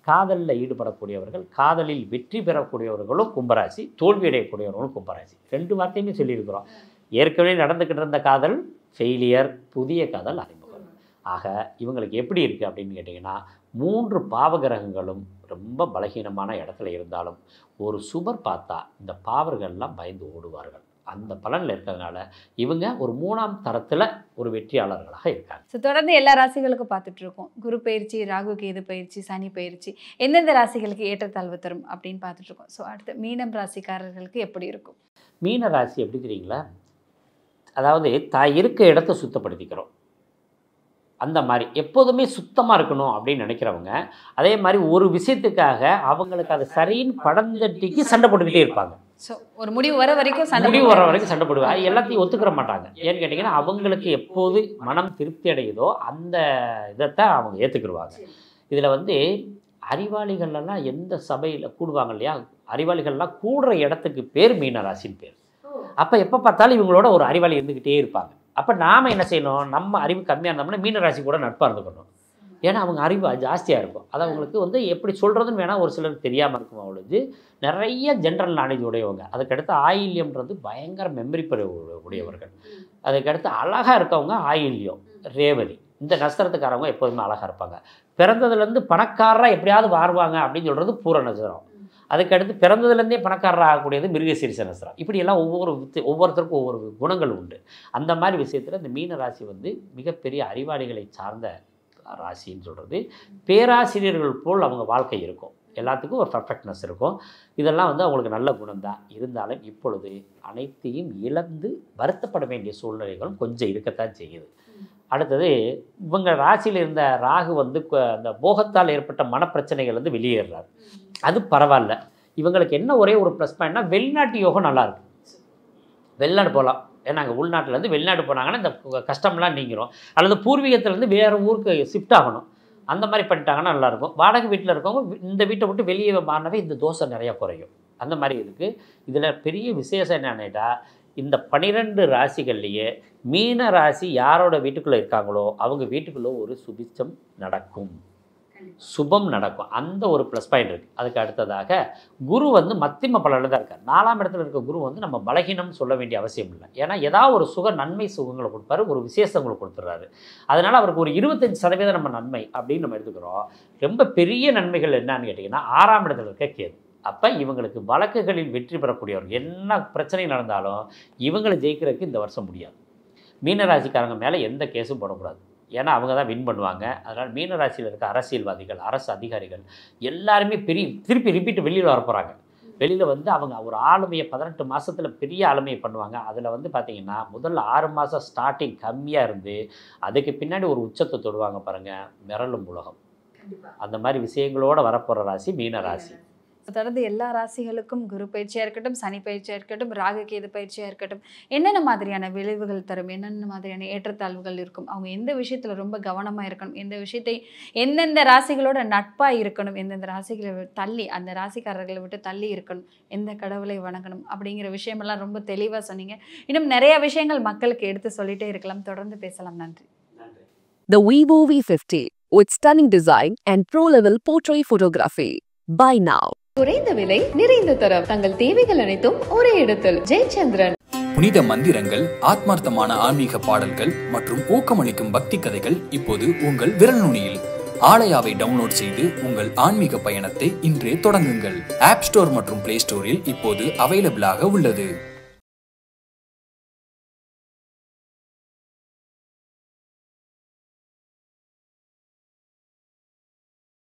காதலில் ஈடுபடக்கூடியவர்கள், காதலில் வெற்றி பெறக்கூடியவர்களும் கும்பராசி, தோல்வி அடையக்கூடியவர்களும் கும்பராசி. 2 வார்த்தையுமே சொல்லியிருக்கிறோம். ஏற்கனவே நடந்துக்கிட்டு இருந்த காதல் ஃபெயிலியர், புதிய காதல் அறிமுகம். ஆக இவங்களுக்கு எப்படி இருக்குது அப்படின்னு கேட்டிங்கன்னா 3 பாவகிரகங்களும் ரொம்ப பலகீனமான இடத்துல இருந்தாலும் ஒரு சுபர் பார்த்தா இந்த பாவர்கள்லாம் பயந்து ஓடுவார்கள். அந்த பலனில் இருக்கிறதுனால இவங்க ஒரு 3ஆம் தரத்தில் ஒரு வெற்றியாளர்களாக இருக்காங்க. ஸோ தொடர்ந்து எல்லா ராசிகளுக்கும் பார்த்துட்டு இருக்கோம். குரு பயிற்சி, ராகு கேது பயிற்சி, சனி பயிற்சி எந்தெந்த ராசிகளுக்கு ஏற்றத்தாழ்வு தரும் அப்படின்னு பார்த்துட்டு இருக்கோம். ஸோ அடுத்து மீனம் ராசிக்காரர்களுக்கு எப்படி இருக்கும்? மீன ராசி எப்படி தெரியுங்களா? அதாவது இருக்க இடத்த சுத்தப்படுத்திக்கிறோம். அந்த மாதிரி எப்போதுமே சுத்தமாக இருக்கணும் அப்படின்னு நினைக்கிறவங்க அதே மாதிரி ஒரு விஷயத்துக்காக அவங்களுக்கு அது சரின்னு படந்தட்டிக்கு சண்டை போட்டுக்கிட்டே இருப்பாங்க. ஸோ ஒரு முடிவு வர வரைக்கும் சண்டை போடுவாங்க. எல்லாத்தையும் ஒத்துக்கிற மாட்டாங்க. ஏன்னு கேட்டிங்கன்னா அவங்களுக்கு எப்போது மனம் திருப்தி அடையுதோ அந்த இதைத்தான் அவங்க ஏற்றுக்கிடுவாங்க. இதில் வந்து அறிவாளிகள்லாம் எந்த சபையில் கூடுவாங்க இல்லையா, அறிவாளிகள்லாம் கூடுற இடத்துக்கு பேர் மீனராசின்னு பேர். அப்போ எப்போ பார்த்தாலும் இவங்களோட ஒரு அறிவாளி இருந்துக்கிட்டே இருப்பாங்க. அப்போ நாம் என்ன செய்யணும், நம்ம அறிவு கம்மியாக இருந்தோம்னா மீனராசி கூட நட்பாக இருந்துக்கணும். ஏன்னா அவங்க அறிவு ஜாஸ்தியாக இருக்கும். அது அவங்களுக்கு வந்து எப்படி சொல்கிறதுன்னு வேணால் ஒரு சிலருக்கு தெரியாமல் இருக்கும். அவளுக்கு நிறைய ஜென்ரல் நாலேஜ் உடையவங்க. அதுக்கடுத்து ஆயில்யம்ன்றது பயங்கர மெமரி உடையவர்கள். அதுக்கடுத்து அழகாக இருக்கவங்க ஆயில்யம், ரேவதி, இந்த நட்சத்திரத்துக்காரவங்க எப்போதுமே அழகாக இருப்பாங்க. பிறந்ததுலேருந்து பணக்காரராக எப்படியாவது வாழ்வாங்க அப்படின்னு சொல்கிறது பூர நட்சத்திரம். அதுக்கடுத்து பிறந்ததுலேருந்தே பணக்காரராக ஆகக்கூடியது மிருகசீரிஷ நட்சத்திரம். இப்படியெல்லாம் ஒவ்வொருத்தருக்கும் ஒவ்வொரு குணங்கள் உண்டு. அந்த மாதிரி விஷயத்தில் இந்த மீன ராசி வந்து மிகப்பெரிய அறிவாளிகளை சார்ந்த ராசின்னு சொல்கிறது. பேராசிரியர்கள் போல் அவங்க வாழ்க்கை இருக்கும். எல்லாத்துக்கும் ஒரு பர்ஃபெக்ட்னஸ் இருக்கும். இதெல்லாம் வந்து அவங்களுக்கு நல்ல குணம் தான். இருந்தாலும் இப்பொழுது அனைத்தையும் இழந்து வருத்தப்பட வேண்டிய சூழ்நிலைகளும் கொஞ்சம் இருக்கத்தான் செய்யுது. அடுத்தது இவங்க ராசியில் இருந்த ராகு வந்து அந்த போகத்தால் ஏற்பட்ட மனப்பிரச்சனைகள் வந்து வெளியேறாரு. அது பரவாயில்ல. இவங்களுக்கு என்ன ஒரே ஒரு ப்ளஸ் பாயிண்ட்னா வெளிநாட்டு யோகம் நல்லாயிருக்கு. வெளிநாடு போகலாம். ஏன்னா அங்கே உள்நாட்டிலேருந்து வெளிநாடு போனாங்கன்னா இந்த கஷ்டம்லாம் நீங்கிரும். அல்லது பூர்வீகத்திலேருந்து வேறு ஊருக்கு ஷிஃப்ட் ஆகணும். அந்த மாதிரி பண்ணிட்டாங்கன்னா நல்லாயிருக்கும். வாடகை வீட்டில் இருக்கவங்க இந்த வீட்டை விட்டு வெளியே மாறினவே இந்த தோசை நிறையா குறையும். அந்த மாதிரி இருக்குது. இதில் பெரிய விசேஷம் என்னன்னுட்டா இந்த 12 ராசிகள்லேயே மீன ராசி யாரோட வீட்டுக்குள்ளே இருக்காங்களோ அவங்க வீட்டுக்குள்ளே ஒரு சுபிச்சம் நடக்கும், சுபம் நடக்கும். அந்த ஒரு ப்ளஸ் பாயிண்ட் இருக்குது. அதுக்கு அடுத்ததாக குரு வந்து மத்தியம பலனில் தான் இருக்கார். 4ஆம் இடத்துல இருக்க குரு வந்து நம்ம பலகீனம்னு சொல்ல வேண்டிய அவசியம் இல்லை. ஏன்னா ஏதாவது ஒரு நன்மை சுகங்களை கொடுப்பாரு, ஒரு விசேஷங்களை கொடுத்துட்றாரு. அதனால் அவருக்கு ஒரு 25% நம்ம நன்மை அப்படின்னு நம்ம எடுத்துக்கிறோம். ரொம்ப பெரிய நன்மைகள் என்னன்னு கேட்டிங்கன்னா 6ஆம் இடத்துல இருக்க கேது. அப்போ இவங்களுக்கு வழக்குகளில் வெற்றி பெறக்கூடியவர்கள் என்ன பிரச்சனை நடந்தாலும் இவங்களை ஜெயிக்கிறதுக்கு இந்த வருஷம் முடியாது. மீனராசிக்காரங்க மேலே எந்த கேஸும் போடக்கூடாது. ஏன்னா அவங்க தான் வின் பண்ணுவாங்க. அதனால் மீனராசியில் இருக்க அரசியல்வாதிகள், அரசு அதிகாரிகள் எல்லாருமே திருப்பி ரிப்பீட் வெளியில் வரப்போகிறாங்க. வெளியில் வந்து அவங்க ஒரு ஆளுமையை 18 மாதத்தில் பெரிய ஆளுமையை பண்ணுவாங்க. அதில் வந்து பார்த்திங்கன்னா முதல்ல 6 மாதம் ஸ்டார்டிங் கம்மியாக இருந்து அதுக்கு பின்னாடி ஒரு உச்சத்தை தொடுவாங்க பாருங்கள், மிரளும் உலகம். அந்த மாதிரி விஷயங்களோடு வரப்போகிற ராசி மீனராசி. தொடர்ந்து எல்லா ராசிகளுக்கும் குரு பயிற்சியாக இருக்கட்டும், சனி பயிற்சியாக இருக்கட்டும், ராகு கேது பயிற்சியாக இருக்கட்டும், என்னென்ன மாதிரியான விளைவுகள் தரும், என்னென்ன மாதிரியான ஏற்றத்தாழ்வுகள் இருக்கும், அவங்க எந்த விஷயத்தில் ரொம்ப கவனமாக இருக்கணும், எந்த விஷயத்தை எந்தெந்த ராசிகளோட நட்பாக இருக்கணும், எந்தெந்த ராசிகளை தள்ளி அந்த ராசிக்காரர்களை விட்டு தள்ளி இருக்கணும், எந்த கடவுளை வணங்கணும் அப்படிங்கிற விஷயமெல்லாம் ரொம்ப தெளிவாக சொன்னீங்க. இன்னும் நிறைய விஷயங்கள் மக்களுக்கு எடுத்து சொல்லிட்டே இருக்கலாம். தொடர்ந்து பேசலாம். நன்றி. The Vivo V50 with stunning design and pro-level portrait photography. Buy now. குறைந்த விலை, நிறைந்த தரம், தங்கள் தேவைகள் அனைத்தும் ஒரே இடத்தில். ஜெயச்சந்திரன். புனித மந்திரங்கள், ஆத்மார்த்தமான ஆன்மீக பாடல்கள் மற்றும் ஊக்கமளிக்கும் பக்தி கதைகள் இப்போது உங்கள் விரல் நுனியில். ஆலயாவை டவுன்லோட் செய்து உங்கள் ஆன்மீக பயணத்தை இன்றே தொடங்குங்கள். ஆப் ஸ்டோர் மற்றும் பிளே ஸ்டோரில் இப்போது அவைலபிளாக உள்ளது.